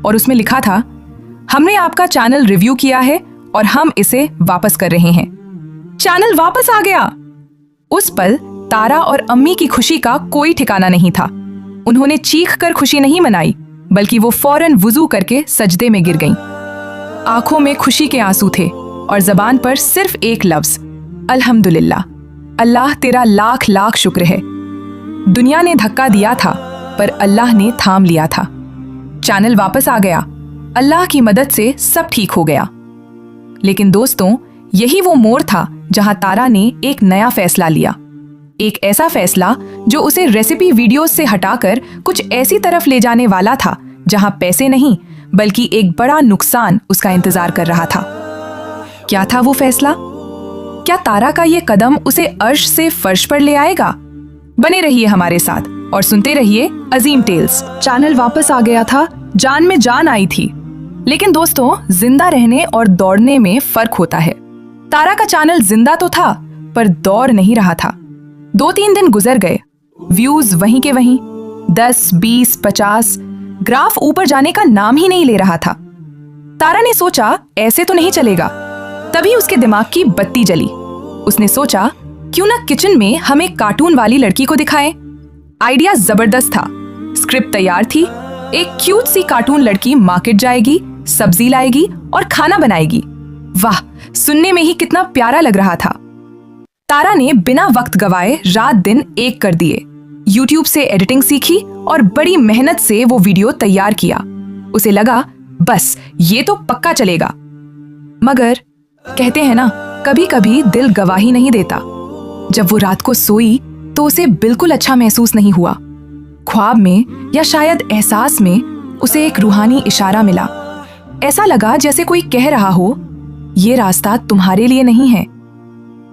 और उसमें लिखा था, हमने आपका चैनल रिव्यू किया है और हम इसे वापस कर रहे हैं। चैनल वापस आ गया। उस पल तारा और अम्मी की खुशी का कोई ठिकाना नहीं था। उन्होंने चीख कर खुशी नहीं मनाई, बल्कि वो फौरन वुजू करके सजदे में गिर गईं। आंखों में खुशी के आंसू थे और जबान पर सिर्फ एक लफ्ज, अल्हम्दुलिल्लाह। अल्लाह तेरा लाख लाख शुक्र है। दुनिया ने धक्का दिया था, पर अल्लाह ने थाम लिया था। चैनल वापस आ गया। अल्लाह की मदद से सब ठीक हो गया। लेकिन दोस्तों, यही वो मोड़ था जहां तारा ने एक नया फैसला लिया। एक ऐसा फैसला जो उसे रेसिपी वीडियोस से हटाकर कुछ ऐसी तरफ ले जाने वाला था जहां पैसे नहीं, बल्कि एक बड़ा नुकसान उसका इंतजार कर रहा था। क्या था वो फैसला? क्या तारा का ये कदम उसे अर्श से फर्श पर ले आएगा? बने रहिए हमारे साथ और सुनते रहिए अजीम टेल्स। चैनल वापस आ गया था, जान में जान आई थी। लेकिन दोस्तों, जिंदा रहने और दौड़ने में फर्क होता है। तारा का चैनल जिंदा तो था, पर दौड़ नहीं रहा था। 2-3 दिन गुजर गए, व्यूज वहीं के वहीं, 10, 20, 50, ग्राफ ऊपर जाने का नाम ही नहीं ले रहा था। तारा ने सोचा ऐसे तो नहीं चलेगा। तभी उसके दिमाग की बत्ती जली। उसने सोचा क्यों ना किचन में हम एक कार्टून वाली लड़की को दिखाएं। आइडिया जबरदस्त था। स्क्रिप्ट तैयार थी। एक क्यूट सी कार्टून लड़की मार्केट जाएगी, सब्जी लाएगी और खाना बनाएगी। वाह, सुनने में ही कितना प्यारा लग रहा था। तारा ने बिना वक्त गवाए रात दिन एक कर दिए। YouTube से एडिटिंग सीखी और बड़ी मेहनत से वो वीडियो तैयार किया। उसे लगा बस ये तो पक्का चलेगा। मगर कहते हैं ना, कभी कभी दिल गवाही नहीं देता। जब वो रात को सोई तो उसे बिल्कुल अच्छा महसूस नहीं हुआ। ख्वाब में या शायद एहसास में उसे एक रूहानी इशारा मिला। ऐसा लगा जैसे कोई कह रहा हो, ये रास्ता तुम्हारे लिए नहीं है।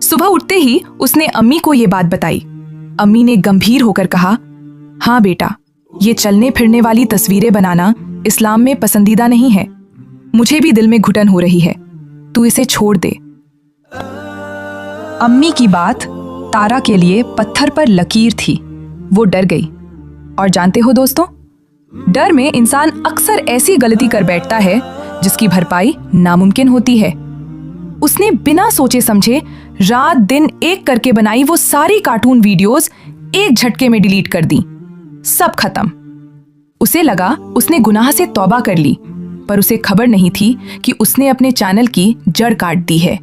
सुबह उठते ही उसने अम्मी को ये बात बताई। अम्मी ने गंभीर होकर कहा, हाँ बेटा, ये चलने फिरने वाली तस्वीरें बनाना इस्लाम में पसंदीदा नहीं है। मुझे भी दिल में घुटन हो रही है, तू इसे छोड़ दे। अम्मी की बात तारा के लिए पत्थर पर लकीर थी। वो डर गई। और जानते हो दोस्तों, डर में इंसान अक्सर ऐसी गलती कर बैठता है जिसकी भरपाई नामुमकिन होती है। उसने बिना सोचे समझे रात दिन एक करके बनाई वो सारी कार्टून वीडियोस एक झटके में डिलीट कर दी। सब खत्म। उसे लगा उसने गुनाह से तौबा कर ली, पर उसे खबर नहीं थी कि उसने अपने चैनल की जड़ काट दी है।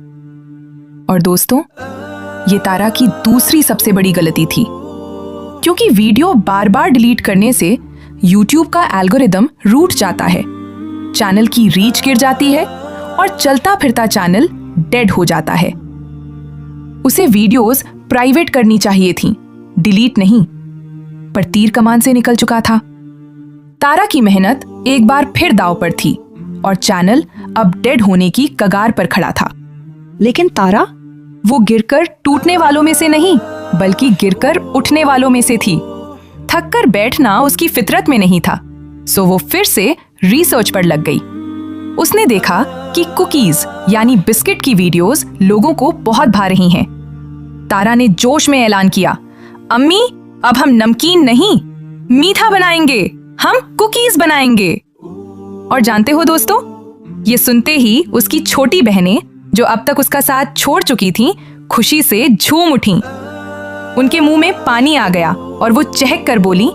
और दोस्तों, ये तारा की दूसरी सबसे बड़ी गलती थी, क्योंकि वीडियो बार बार डिलीट करने से YouTube का एल्गोरिदम रूठ जाता है, चैनल की रीच गिर जाती है और चलता फिरता चैनल डेड हो जाता है। उसे वीडियोस प्राइवेट करनी चाहिए थी, डिलीट नहीं। पर तीर कमान से निकल चुका था। तारा की मेहनत एक बार फिर दांव पर थी और चैनल अब डेड होने की कगार पर खड़ा था। लेकिन तारा, वो गिरकर टूटने वालों में से नहीं, बल्कि गिरकर उठने वालों में से थी। थककर बैठना उसकी फितरत में नहीं था, सो वो फिर से रिसर्च पर लग गई। उसने देखा कि कुकीज यानी बिस्किट की वीडियोस लोगों को बहुत भा रही हैं। तारा ने जोश में ऐलान किया, अम्मी, अब हम नमकीन नहीं, मीठा बनाएंगे, हम कुकीज बनाएंगे। और जानते हो दोस्तों, ये सुनते ही उसकी छोटी बहनें, जो अब तक उसका साथ छोड़ चुकी थीं, खुशी से झूम उठीं। उनके मुंह में पानी आ गया और वो चहक कर बोली,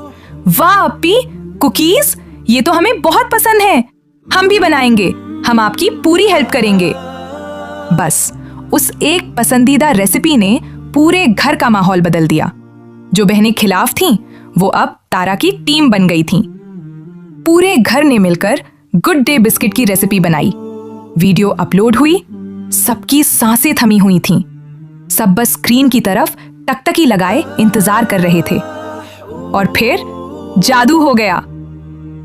वाह अप्पी, कुकीज, ये तो हमें बहुत पसंद है, हम भी बनाएंगे, हम आपकी पूरी हेल्प करेंगे। बस उस एक पसंदीदा रेसिपी ने पूरे घर का माहौल बदल दिया। जो बहनें खिलाफ थीं, वो अब तारा की टीम बन गई थीं। पूरे घर ने मिलकर गुड डे बिस्किट की रेसिपी बनाई। वीडियो अपलोड हुई। सबकी सांसें थमी हुई थीं। सब बस स्क्रीन की तरफ टकटकी लगाए इंतजार कर रहे थे। और फिर जादू हो गया।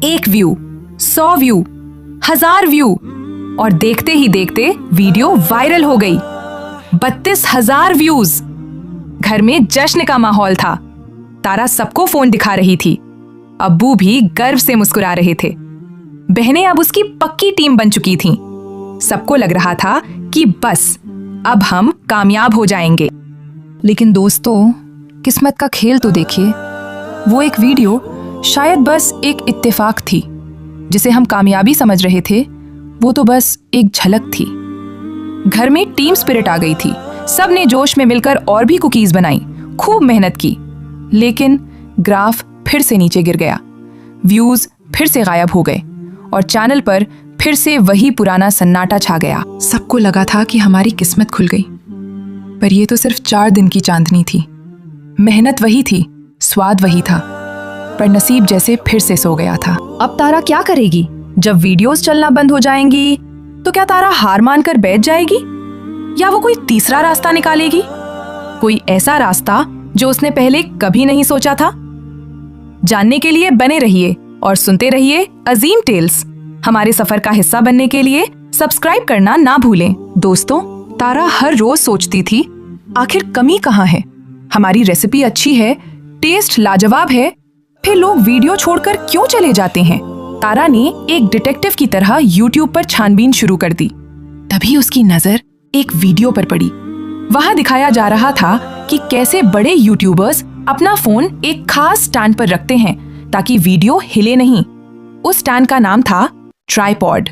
1 व्यू, 100 व्यू, 1000 व्यू, और देखते ही देखते वीडियो वायरल हो गई। 32,000 व्यूज। घर में जश्न का माहौल था। तारा सबको फोन दिखा रही थी। अब्बू भी गर्व से मुस्कुरा रहे थे। बहनें अब उसकी पक्की टीम बन चुकी थीं। सबको लग रहा था कि बस अब हम कामयाब हो जाएंगे। लेकिन दोस्तों, किस्मत का खेल तो देखिए। वो एक वीडियो शायद बस एक इत्तेफाक थी। जिसे हम कामयाबी समझ रहे थे, वो तो बस एक झलक थी। घर में टीम स्पिरिट आ गई थी। सब ने जोश में मिलकर और भी कुकीज बनाई, खूब मेहनत की। लेकिन ग्राफ फिर से नीचे गिर गया। व्यूज फिर से गायब हो गए और चैनल पर फिर से वही पुराना सन्नाटा छा गया। सबको लगा था कि हमारी किस्मत खुल गई, पर यह तो सिर्फ 4 दिन की चांदनी थी। मेहनत वही थी, स्वाद वही था, पर नसीब जैसे फिर से सो गया था। अब तारा क्या करेगी? जब वीडियोस चलना बंद हो जाएंगी तो क्या तारा हार मानकर बैठ जाएगी, या वो कोई तीसरा रास्ता निकालेगी? कोई ऐसा रास्ता जो उसने पहले कभी नहीं सोचा था। जानने के लिए बने रहिए और सुनते रहिए अजीम टेल्स। हमारे सफर का हिस्सा बनने के लिए सब्सक्राइब करना ना भूलें। दोस्तों, तारा हर रोज सोचती थी, आखिर कमी कहाँ है? हमारी रेसिपी अच्छी है, टेस्ट लाजवाब है, फिर लोग वीडियो छोड़कर क्यों चले जाते हैं? तारा ने एक डिटेक्टिव की तरह YouTube पर छानबीन शुरू कर दी। तभी उसकी नजर एक वीडियो पर पड़ी। वहां दिखाया जा रहा था कि कैसे बड़े यूट्यूबर्स अपना फोन एक खास स्टैंड पर रखते हैं ताकि वीडियो हिले नहीं। उस स्टैंड का नाम था ट्राइपॉड।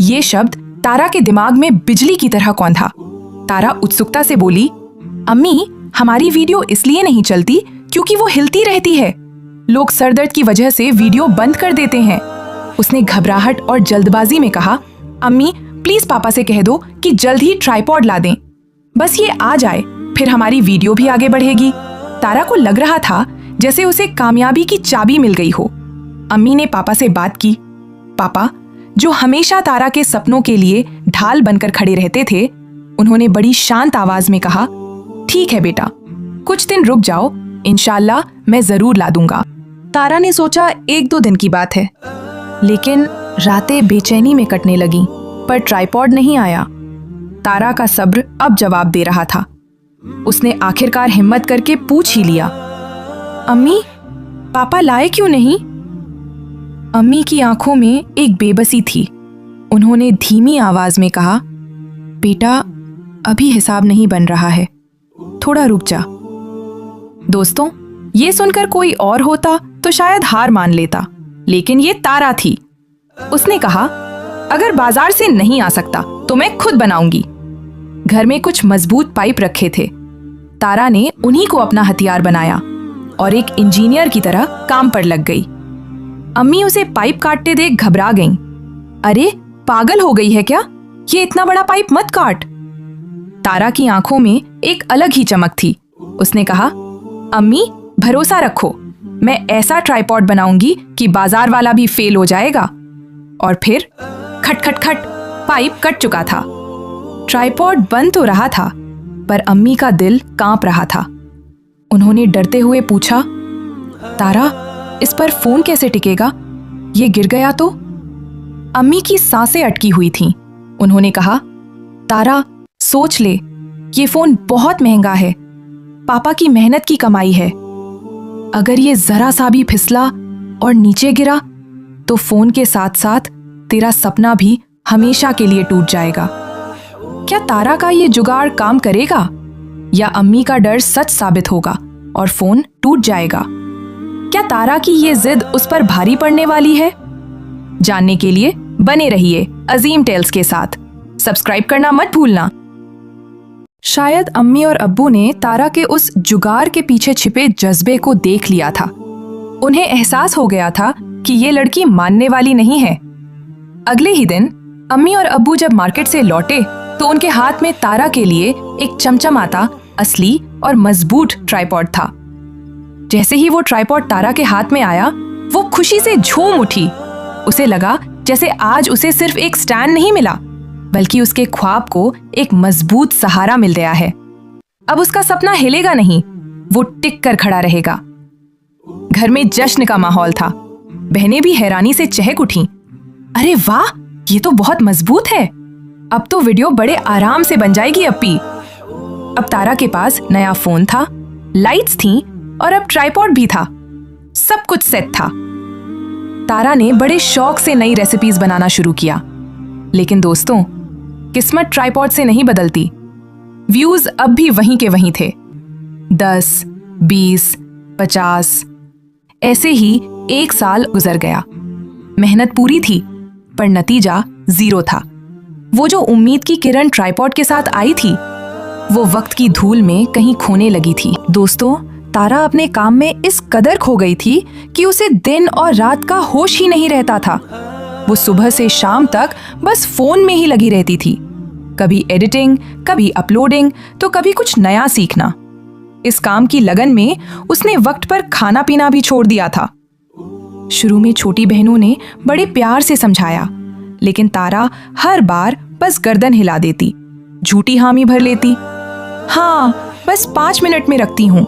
ये शब्द तारा के दिमाग में बिजली की तरह कौंधा। तारा उत्सुकता से बोली, अम्मी, हमारी वीडियो इसलिए नहीं चलती क्योंकि वो हिलती रहती है। लोग सरदर्द की वजह से वीडियो बंद कर देते हैं। उसने घबराहट और जल्दबाजी में कहा, अम्मी प्लीज पापा से कह दो कि जल्द ही ट्राइपॉड ला दें। बस ये आ जाए, फिर हमारी वीडियो भी आगे बढ़ेगी। तारा को लग रहा था जैसे उसे कामयाबी की चाबी मिल गई हो। अम्मी ने पापा से बात की। पापा, जो हमेशा तारा के सपनों के लिए ढाल बनकर खड़े रहते थे, उन्होंने बड़ी शांत आवाज में कहा, ठीक है बेटा, कुछ दिन रुक जाओ, इंशाल्लाह मैं जरूर ला दूंगा। तारा ने सोचा 1-2 दिन की बात है, लेकिन रातें बेचैनी में कटने लगीं, पर ट्राइपॉड नहीं आया। तारा का सब्र अब जवाब दे रहा था। उसने आखिरकार हिम्मत करके पूछ ही लिया, अम्मी, पापा लाए क्यों नहीं? अम्मी की आंखों में एक बेबसी थी। उन्होंने धीमी आवाज में कहा, बेटा, अभी हिसाब नहीं बन रहा है, थोड़ा रुक जा। दोस्तों, ये सुनकर कोई और होता तो शायद हार मान लेता, लेकिन ये तारा थी। उसने कहा, अगर बाजार से नहीं आ सकता तो मैं खुद बनाऊंगी। घर में कुछ मजबूत पाइप रखे थे। तारा ने उन्हीं को अपना हथियार बनाया और एक इंजीनियर की तरह काम पर लग गई। अम्मी उसे पाइप काटते देख घबरा गईं। अरे पागल हो गई है क्या? ये इतना बड़ा पाइप मत काट। तारा की आंखों में एक अलग ही चमक थी। उसने कहा, अम्मी भरोसा रखो, मैं ऐसा ट्राइपॉड बनाऊंगी कि बाजार वाला भी फेल हो जाएगा। और फिर खट खट खट, पाइप कट चुका था। ट्राइपॉड बंद तो रहा था, पर अम्मी का दिल कांप रहा था। उन्होंने डरते हुए पूछा, तारा, इस पर फोन कैसे टिकेगा? ये गिर गया तो? अम्मी की सांसें अटकी हुई थीं। उन्होंने कहा, तारा, सोच ले, ये फोन बहुत महंगा है, पापा की मेहनत की कमाई है। अगर ये जरा सा भी फिसला और नीचे गिरा तो फोन के साथ साथ तेरा सपना भी हमेशा के लिए टूट जाएगा। क्या तारा का ये जुगाड़ काम करेगा, या अम्मी का डर सच साबित होगा और फोन टूट जाएगा? क्या तारा की ये जिद उस पर भारी पड़ने वाली है? जानने के लिए बने रहिए अजीम टेल्स के साथ। सब्सक्राइब करना मत भूलना। शायद अम्मी और अब्बू ने तारा के उस जुगाड़ के पीछे छिपे जज्बे को देख लिया था। उन्हें एहसास हो गया था कि ये लड़की मानने वाली नहीं है। अगले ही दिन अम्मी और अब्बू जब मार्केट से लौटे तो उनके हाथ में तारा के लिए एक चमचमाता, असली और मजबूत ट्राइपॉड था। जैसे ही वो ट्राइपॉड तारा के हाथ में आया, वो खुशी से झूम उठी। उसे लगा जैसे आज उसे सिर्फ एक स्टैंड नहीं मिला, बल्कि उसके ख्वाब को एक मजबूत सहारा मिल गया है। अब उसका सपना हिलेगा नहीं, वो टिक कर खड़ा रहेगा। घर में जश्न का माहौल था। बहनें भी हैरानी से चहक उठीं। अरे वाह, ये तो बहुत मजबूत है। अब तो वीडियो बड़े आराम से बन जाएगी अप्पी। अब तारा के पास नया फोन था, लाइट्स थीं और अब ट्राइपॉड भी था। सब कुछ सेट था। तारा ने बड़े शौक से नई रेसिपीज बनाना शुरू किया। लेकिन दोस्तों, किस्मत ट्राइपॉड से नहीं बदलती। व्यूज अब भी वहीं के वहीं थे। 10, 20, 50, ऐसे ही 1 साल गुजर गया। मेहनत पूरी थी, पर नतीजा 0 था। वो जो उम्मीद की किरण ट्राइपॉड के साथ आई थी, वो वक्त की धूल में कहीं खोने लगी थी। दोस्तों, तारा अपने काम में इस कदर खो गई थी कि उसे दिन और रात का होश ही नहीं रहता था। वो सुबह से शाम तक बस फोन में ही लगी रहती थी। कभी एडिटिंग, कभी अपलोडिंग, तो कभी कुछ नया सीखना। इस काम की लगन में उसने वक्त पर खाना पीना भी छोड़ दिया था। शुरू में छोटी बहनों ने बड़े प्यार से समझाया, लेकिन तारा हर बार बस गर्दन हिला देती, झूठी हामी भर लेती। हाँ, बस 5 मिनट में रखती हूँ।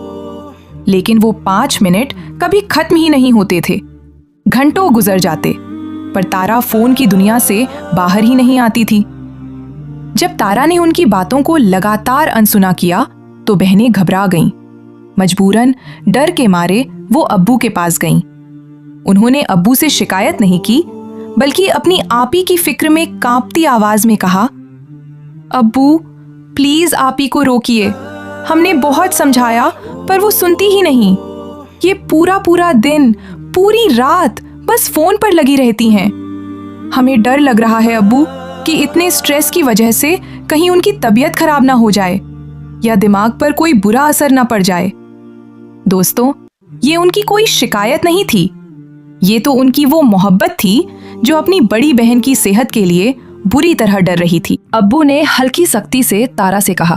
लेकिन वो 5 मिनट कभी खत्म ही नहीं होते थे। घंटों गुजर जाते, पर तारा फोन की दुनिया से बाहर ही नहीं आती थी। जब तारा ने उनकी बातों को लगातार अनसुना किया तो बहनें घबरा गईं। मजबूरन डर के मारे वो अब्बू के पास गईं। उन्होंने अब्बू से शिकायत नहीं की, बल्कि अपनी आपी की फिक्र में कांपती आवाज में कहा, अब्बू प्लीज आपी को रोकिए, हमने बहुत समझाया पर वो सुनती ही नहीं। ये पूरा पूरा दिन, पूरी रात बस फोन पर लगी रहती हैं। हमें डर लग रहा है अब्बू कि इतने स्ट्रेस की वजह से कहीं उनकी तबीयत खराब ना हो जाए या दिमाग पर कोई बुरा असर ना पड़ जाए। दोस्तों, ये उनकी कोई शिकायत नहीं थी, ये तो उनकी वो मोहब्बत थी जो अपनी बड़ी बहन की सेहत के लिए बुरी तरह डर रही थी। अब्बू ने हल्की सख्ती से तारा से कहा,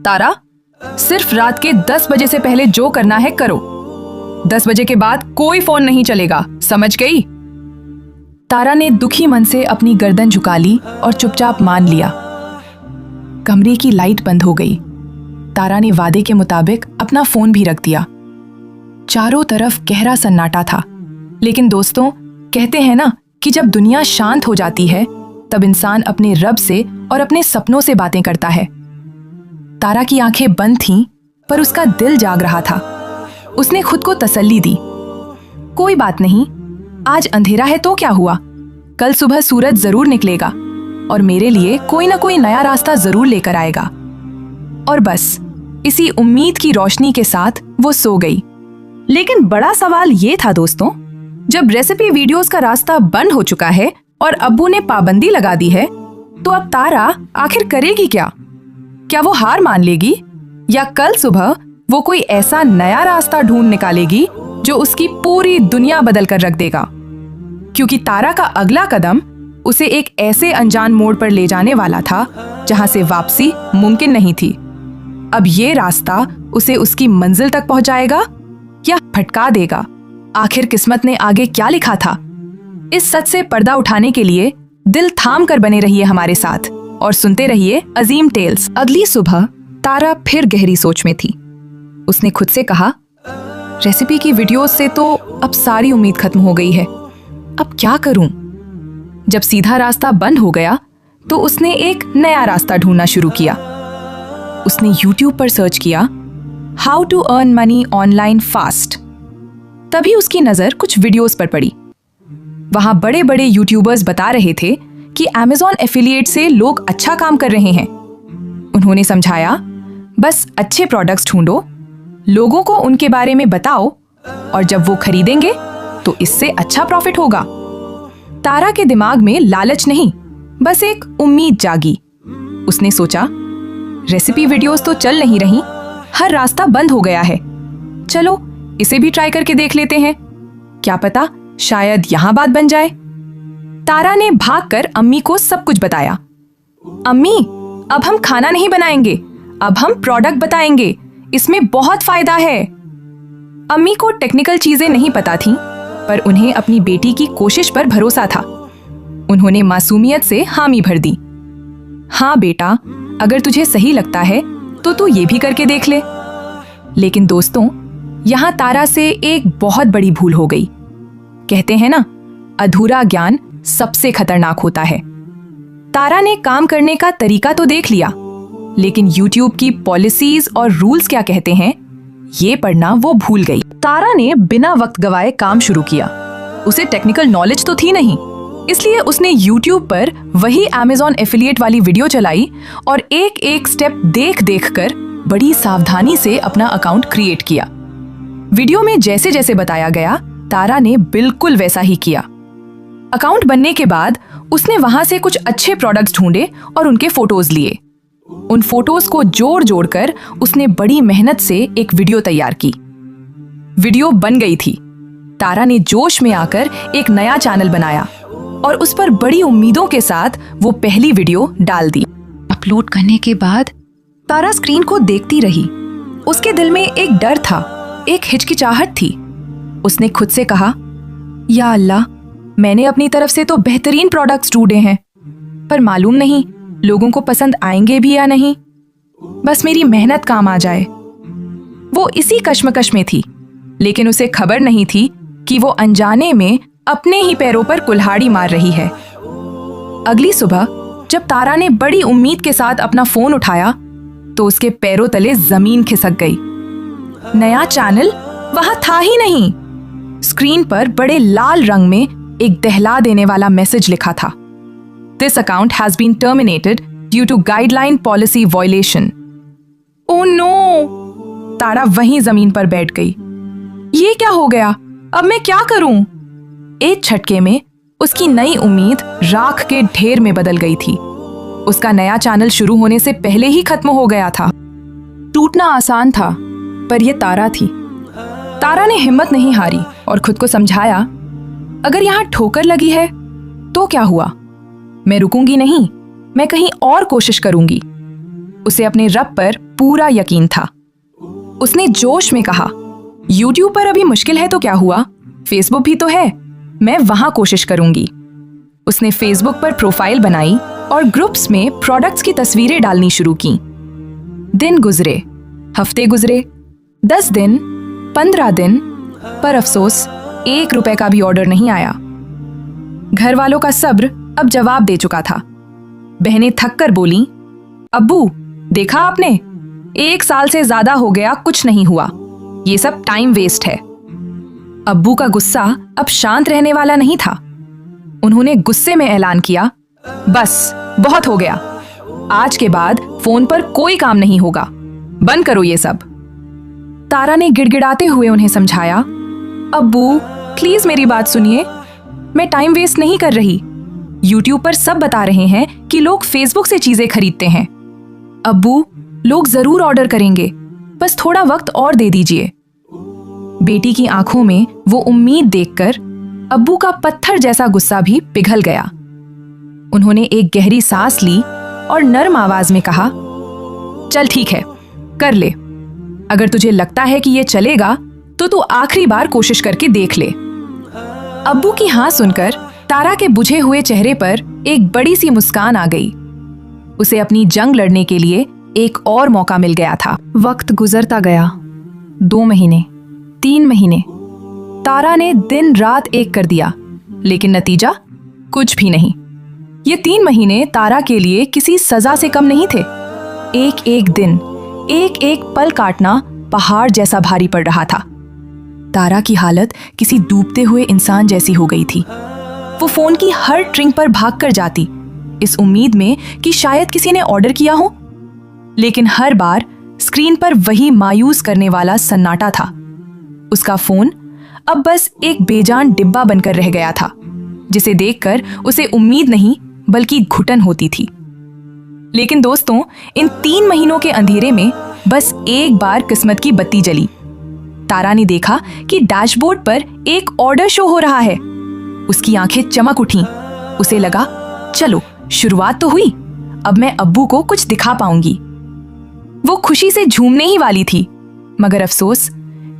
तारा, सिर्फ रात के 10 बजे से पहले जो करना है करो। 10 बजे के बाद कोई फोन नहीं चलेगा, समझ गई? तारा ने दुखी मन से अपनी गर्दन झुका ली और चुपचाप मान लिया। कमरे की लाइट बंद हो गई। तारा ने वादे के मुताबिक अपना फोन भी रख दिया। चारों तरफ गहरा सन्नाटा था। लेकिन दोस्तों, कहते हैं ना कि जब दुनिया शांत हो जाती है तब इंसान अपने रब से और अपने सपनों से बातें करता है। तारा की आंखें बंद थीं, पर उसका दिल जाग रहा था। उसने खुद को तसल्ली दी, कोई बात नहीं, आज अंधेरा है तो क्या हुआ, कल सुबह सूरज जरूर निकलेगा और मेरे लिए कोई ना कोई नया रास्ता जरूर लेकर आएगा। और बस इसी उम्मीद की रोशनी के साथ वो सो गई। लेकिन बड़ा सवाल ये था दोस्तों, जब रेसिपी वीडियोस का रास्ता बंद हो चुका है और अब्बू ने पाबंदी लगा दी है, तो अब तारा आखिर करेगी क्या? क्या वो हार मान लेगी या कल सुबह वो कोई ऐसा नया रास्ता ढूंढ निकालेगी जो उसकी पूरी दुनिया बदल कर रख देगा? क्योंकि तारा का अगला कदम उसे एक ऐसे अनजान मोड़ पर ले जाने वाला था जहां से वापसी मुमकिन नहीं थी। अब ये रास्ता उसे उसकी मंजिल तक पहुंचाएगा या भटका देगा? आखिर किस्मत ने आगे क्या लिखा था? इस सच से पर्दा उठाने के लिए दिल थाम कर बने रहिए हमारे साथ और सुनते रहिए अजीम टेल्स। अगली सुबह तारा फिर गहरी सोच में थी। उसने खुद से कहा, रेसिपी की वीडियोस से तो अब सारी उम्मीद खत्म हो गई है, अब क्या करूं? जब सीधा रास्ता बंद हो गया तो उसने एक नया रास्ता ढूंढना शुरू किया। उसने YouTube पर सर्च किया, how to earn money online fast. तभी उसकी नजर कुछ वीडियोस पर पड़ी। वहां बड़े बड़े यूट्यूबर्स बता रहे थे कि Amazon एफिलिएट से लोग अच्छा काम कर रहे हैं। उन्होंने समझाया, बस अच्छे प्रोडक्ट्स ढूंढो, लोगों को उनके बारे में बताओ और जब वो खरीदेंगे तो इससे अच्छा प्रॉफिट होगा। तारा के दिमाग में लालच नहीं, बस एक उम्मीद जागी। उसने सोचा, रेसिपी वीडियोस तो चल नहीं रही, हर रास्ता बंद हो गया है, चलो इसे भी ट्राई करके देख लेते हैं, क्या पता शायद यहां बात बन जाए। तारा ने भागकर अम्मी को सब कुछ बताया। अम्मी, अब हम खाना नहीं बनाएंगे, अब हम प्रोडक्ट बताएंगे, इसमें बहुत फायदा है। अम्मी को टेक्निकल चीजें नहीं पता थीं, पर उन्हें अपनी बेटी की कोशिश पर भरोसा था। उन्होंने मासूमियत से हामी भर दी। हाँ बेटा, अगर तुझे सही लगता है तो तू ये भी करके देख ले। लेकिन दोस्तों, यहां तारा से एक बहुत बड़ी भूल हो गई। कहते हैं ना, अधूरा ज्ञान सबसे खतरनाक होता है। तारा ने काम करने का तरीका तो देख लिया, लेकिन YouTube की पॉलिसीज और रूल्स क्या कहते हैं, ये पढ़ना वो भूल गई। तारा ने बिना वक्त गवाए काम शुरू किया। उसे टेक्निकल नॉलेज तो थी नहीं, इसलिए उसने YouTube पर वही Amazon एफिलिएट वाली वीडियो चलाई और एक एक स्टेप देख देख कर बड़ी सावधानी से अपना अकाउंट क्रिएट किया। वीडियो में जैसे जैसे बताया गया, तारा ने बिल्कुल वैसा ही किया। अकाउंट बनने के बाद उसने वहां से कुछ अच्छे प्रोडक्ट्स ढूंढे और उनके फोटोज लिए। उन फोटोज को जोड़ जोड़ कर उसने बड़ी मेहनत से एक वीडियो तैयार की। वीडियो बन गई थी। तारा ने जोश में आकर एक नया चैनल बनाया और उस पर बड़ी उम्मीदों के साथ वो पहली वीडियो डाल दी। अपलोड करने के बाद तारा स्क्रीन को देखती रही। उसके दिल में एक डर था, एक हिचकिचाहट थी। उसने खुद से कहा, या अल्लाह, मैंने अपनी तरफ से तो बेहतरीन प्रोडक्ट्स ढूंढे हैं, पर मालूम नहीं लोगों को पसंद आएंगे भी या नहीं। बस मेरी मेहनत काम आ जाए। वो इसी कश्मकश में थी, लेकिन उसे खबर नहीं थी कि वो अनजाने में अपने ही पैरों पर कुल्हाड़ी मार रही है। अगली सुबह जब तारा ने बड़ी उम्मीद के साथ अपना फोन उठाया तो उसके पैरों तले जमीन खिसक गई। नया चैनल वहां था ही नहीं। स्क्रीन पर बड़े लाल रंग में एक दहला देने वाला मैसेज लिखा था, This account has been terminated due to guideline policy violation। Oh no! तारा वहीं जमीन पर बैठ गई। ये क्या हो गया? अब मैं क्या करूं? एक झटके में उसकी नई उम्मीद राख के ढेर में बदल गई थी। उसका नया चैनल शुरू होने से पहले ही खत्म हो गया था। टूटना आसान था, पर यह तारा थी। तारा ने हिम्मत नहीं हारी और खुद को समझाया, अगर यहां ठोकर लगी है तो क्या हुआ? मैं रुकूंगी नहीं, मैं कहीं और कोशिश करूंगी। उसे अपने रब पर पूरा यकीन था। उसने जोश में कहा, YouTube पर अभी मुश्किल है तो क्या हुआ? फेसबुक भी तो है, मैं वहां कोशिश करूंगी। उसने फेसबुक पर प्रोफाइल बनाई और ग्रुप्स में प्रोडक्ट्स की तस्वीरें डालनी शुरू की। दिन गुजरे, हफ्ते गुजरे, 10 दिन, 15 दिन, पर अफसोस 1 रुपए का भी ऑर्डर नहीं आया। घर वालों का सब्र अब जवाब दे चुका था। बहनें थक कर बोली, अब्बू देखा आपने, 1 साल से ज्यादा हो गया, कुछ नहीं हुआ, ये सब टाइम वेस्ट है। अब्बू का गुस्सा अब शांत रहने वाला नहीं था। उन्होंने गुस्से में ऐलान किया, बस बहुत हो गया, आज के बाद फोन पर कोई काम नहीं होगा, बंद करो ये सब। तारा ने गिड़गिड़ाते हुए उन्हें समझाया, अब्बू प्लीज मेरी बात सुनिए, मैं टाइम वेस्ट नहीं कर रही। YouTube पर सब बता रहे हैं कि लोग फेसबुक से चीजें खरीदते हैं। अब्बू लोग जरूर ऑर्डर करेंगे, बस थोड़ा वक्त और दे दीजिए। बेटी की आंखों में वो उम्मीद देखकर अब्बू का पत्थर जैसा गुस्सा भी पिघल गया। उन्होंने एक गहरी सांस ली और नरम आवाज में कहा, चल ठीक है, कर ले। अगर तुझे लगता है कि ये चलेगा तो तू आखिरी बार कोशिश करके देख ले। अब्बू की हाँ सुनकर तारा के बुझे हुए चेहरे पर एक बड़ी सी मुस्कान आ गई। उसे अपनी जंग लड़ने के लिए एक और मौका मिल गया था। वक्त गुजरता गया, 2 महीने, 3 महीने। तारा ने दिन रात एक कर दिया, लेकिन नतीजा कुछ भी नहीं। ये 3 महीने तारा के लिए किसी सजा से कम नहीं थे। एक एक दिन, एक एक पल काटना पहाड़ जैसा भारी पड़ रहा था। तारा की हालत किसी डूबते हुए इंसान जैसी हो गई थी। वो फोन की हर ट्रिंग पर भाग कर जाती, इस उम्मीद में कि शायद किसी ने ऑर्डर किया हो, लेकिन हर बार स्क्रीन पर वही मायूस करने वाला सन्नाटा था। उसका फोन अब बस एक बेजान डिब्बा बनकर रह गया था, जिसे देखकर उसे उम्मीद नहीं बल्कि घुटन होती थी। लेकिन दोस्तों, इन 3 महीनों के अंधेरे में बस एक बार किस्मत की बत्ती जली। तारा ने देखा कि डैशबोर्ड पर एक ऑर्डर शो हो रहा है। उसकी आंखें चमक उठीं। उसे लगा, चलो शुरुआत तो हुई, अब मैं अब्बू को कुछ दिखा पाऊंगी। वो खुशी से झूमने ही वाली थी, मगर अफसोस,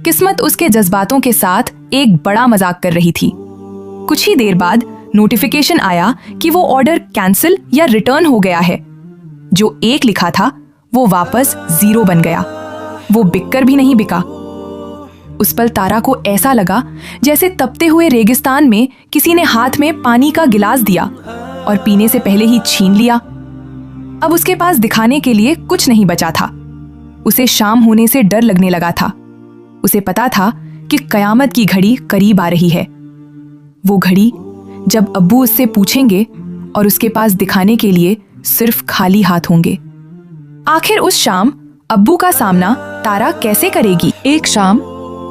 किस्मत उसके जज्बातों के साथ एक बड़ा मजाक कर रही थी। कुछ ही देर बाद नोटिफिकेशन आया कि वो ऑर्डर कैंसिल या रिटर्न हो गया है। जो 1 लिखा था वो वापस 0 बन गया। वो बिककर भी नहीं बिका। उस पल तारा को ऐसा लगा जैसे तपते हुए रेगिस्तान में किसी ने हाथ में पानी का गिलास दिया और पीने से पहले ही छीन लिया। अब उसके पास दिखाने के लिए कुछ नहीं बचा था। उसे शाम होने से डर लगने लगा था। उसे पता था कि कयामत की घड़ी करीब आ रही है। वो घड़ी जब अब्बू उससे पूछेंगे और उसके पास दिखाने के लिए सिर्फ खाली हाथ होंगे। आखिर उस शाम अब्बू का सामना तारा कैसे करेगी? एक शाम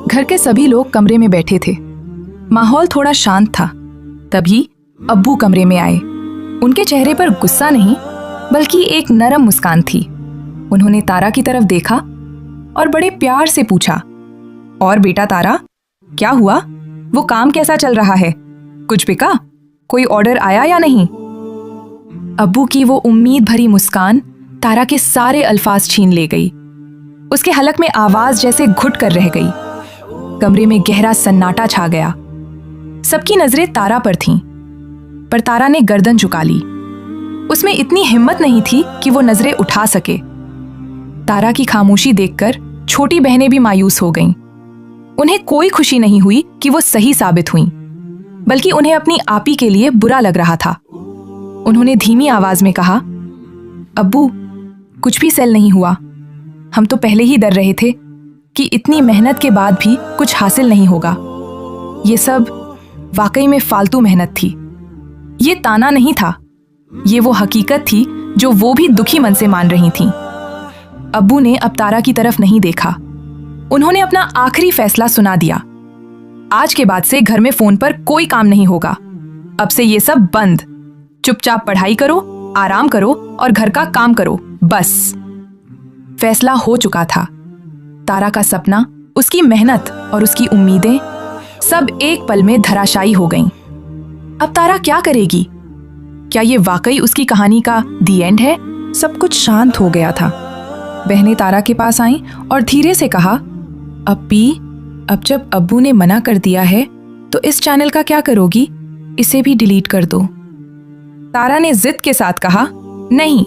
घर के सभी लोग कमरे में बैठे थे। माहौल थोड़ा शांत था। तभी अब्बू कमरे में आए। उनके चेहरे पर गुस्सा नहीं बल्कि एक नरम मुस्कान थी। उन्होंने तारा की तरफ देखा और बड़े प्यार से पूछा, और बेटा तारा, क्या हुआ? वो काम कैसा चल रहा है? कुछ बिका? कोई ऑर्डर आया या नहीं? अब्बू की वो उम्मीद भरी मुस्कान तारा के सारे अल्फाज छीन ले गई। उसके हलक में आवाज जैसे घुट कर रह गई। कमरे में गहरा सन्नाटा छा गया। सबकी नजरें तारा पर थीं, पर तारा ने गर्दन झुका ली। उसमें इतनी हिम्मत नहीं थी कि वो नजरें उठा सके। तारा की खामोशी देखकर छोटी बहनें भी मायूस हो गईं। उन्हें कोई खुशी नहीं हुई कि वो सही साबित हुईं, बल्कि उन्हें अपनी आपी के लिए बुरा लग रहा था। उन्होंने धीमी आवाज में कहा, अब्बू, कुछ भी सेल नहीं हुआ। हम तो पहले ही डर रहे थे कि इतनी मेहनत के बाद भी कुछ हासिल नहीं होगा। ये सब वाकई में फालतू मेहनत थी। ये ताना नहीं था, ये वो हकीकत थी जो वो भी दुखी मन से मान रही थीं। अब्बू ने अब तारा की तरफ नहीं देखा। उन्होंने अपना आखिरी फैसला सुना दिया। आज के बाद से घर में फोन पर कोई काम नहीं होगा। अब से ये सब बंद। चुपचाप पढ़ाई करो, आराम करो और घर का काम करो, बस। फैसला हो चुका था। तारा का सपना, उसकी मेहनत और उसकी उम्मीदें सब एक पल में धराशायी हो गईं। अब तारा क्या करेगी? क्या ये वाकई उसकी कहानी का दी एंड है? सब कुछ शांत हो गया था। बहनें तारा के पास आईं और धीरे से कहा, अप्पी, अब जब अब्बू ने मना कर दिया है तो इस चैनल का क्या करोगी? इसे भी डिलीट कर दो। तारा ने जिद के साथ कहा, नहीं,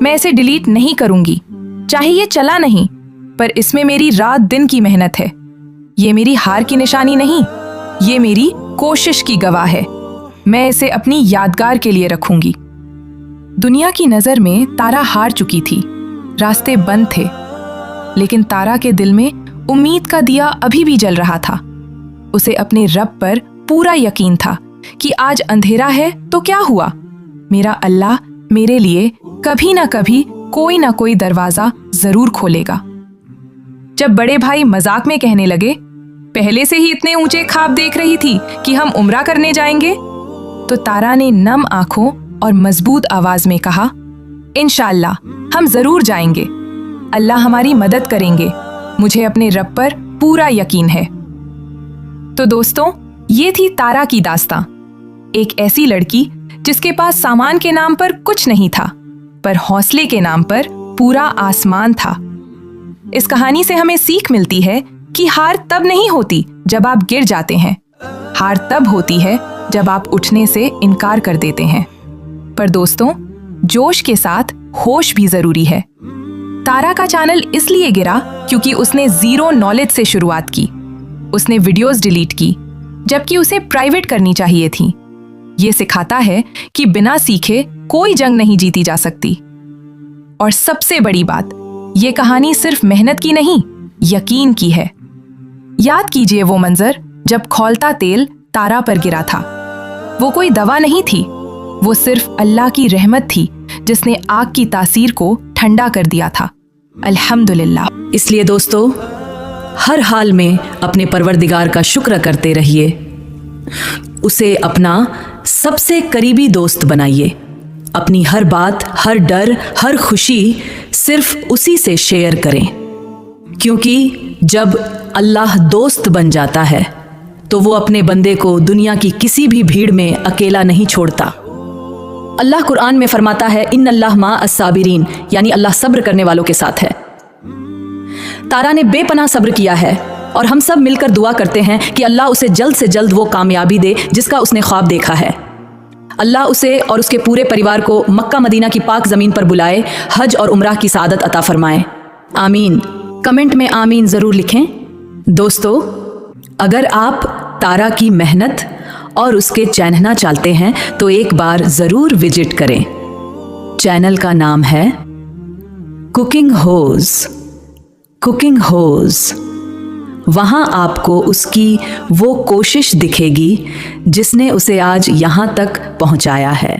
मैं इसे डिलीट नहीं करूंगी। चाहे ये चला नहीं, पर इसमें मेरी रात दिन की मेहनत है। ये मेरी हार की निशानी नहीं, ये मेरी कोशिश की गवाह है। मैं इसे अपनी यादगार के लिए रखूंगी। दुनिया की नजर में तारा हार चुकी थी। रास्ते बंद थे, लेकिन तारा के दिल में उम्मीद का दिया अभी भी जल रहा था। उसे अपने रब पर पूरा यकीन था कि आज अंधेरा है तो क्या हुआ, मेरा अल्लाह मेरे लिए कभी ना कभी कोई ना कोई दरवाजा जरूर खोलेगा। जब बड़े भाई मजाक में कहने लगे, पहले से ही इतने ऊंचे ख्वाब देख रही थी कि हम उम्रा करने जाएंगे, तो तारा ने नम आंखों और मजबूत आवाज में कहा, इंशाअल्लाह हम जरूर जाएंगे। अल्लाह हमारी मदद करेंगे। मुझे अपने रब पर पूरा यकीन है। तो दोस्तों, ये थी तारा की दास्तां। एक ऐसी लड़की जिसके पास सामान के नाम पर कुछ नहीं था, पर हौसले के नाम पर पूरा आसमान था। इस कहानी से हमें सीख मिलती है कि हार तब नहीं होती जब आप गिर जाते हैं। हार तब होती है जब आप उठने से इनकार कर देते हैं। पर दोस्तों, जोश के साथ होश भी जरूरी है। तारा का चैनल इसलिए गिरा क्योंकि उसने जीरो नॉलेज से शुरुआत की। उसने वीडियोस डिलीट की, जबकि उसे प्राइवेट करनी चाहिए थी। ये सिखाता है कि बिना सीखे कोई जंग नहीं जीती जा सकती। और सबसे बड़ी बात, ये कहानी सिर्फ मेहनत की नहीं, यकीन की है। याद कीजिए वो मंजर जब खौलता तेल तारा पर गिरा था। वो कोई दवा नहीं थी, वो सिर्फ अल्लाह की रहमत थी जिसने आग की तासीर को ठंडा कर दिया था। अल्हम्दुलिल्लाह। इसलिए दोस्तों, हर हाल में अपने परवरदिगार का शुक्र करते रहिए। उसे अपना सबसे करीबी दोस्त बनाइए। अपनी हर बात, हर डर, हर खुशी सिर्फ उसी से शेयर करें, क्योंकि जब अल्लाह दोस्त बन जाता है तो वो अपने बंदे को दुनिया की किसी भी भीड़ में अकेला नहीं छोड़ता। अल्लाह कुरान में फरमाता है, इन्नल्लाह मा अस्साबिरीन, यानी अल्लाह सब्र करने वालों के साथ है। तारा ने बेपनाह सब्र किया है और हम सब मिलकर दुआ करते हैं कि अल्लाह उसे जल्द से जल्द वो कामयाबी दे जिसका उसने ख्वाब देखा है। अल्लाह उसे और उसके पूरे परिवार को मक्का मदीना की पाक ज़मीन पर बुलाए, हज और उम्राह की सादत अता फरमाए। आमीन। कमेंट में आमीन ज़रूर लिखें। दोस्तों, अगर आप तारा की मेहनत और उसके चैनल चाहते हैं तो एक बार ज़रूर विजिट करें। चैनल का नाम है कुकिंग होज। कुकिंग होज। वहाँ आपको उसकी वो कोशिश दिखेगी जिसने उसे आज यहाँ तक पहुँचाया है।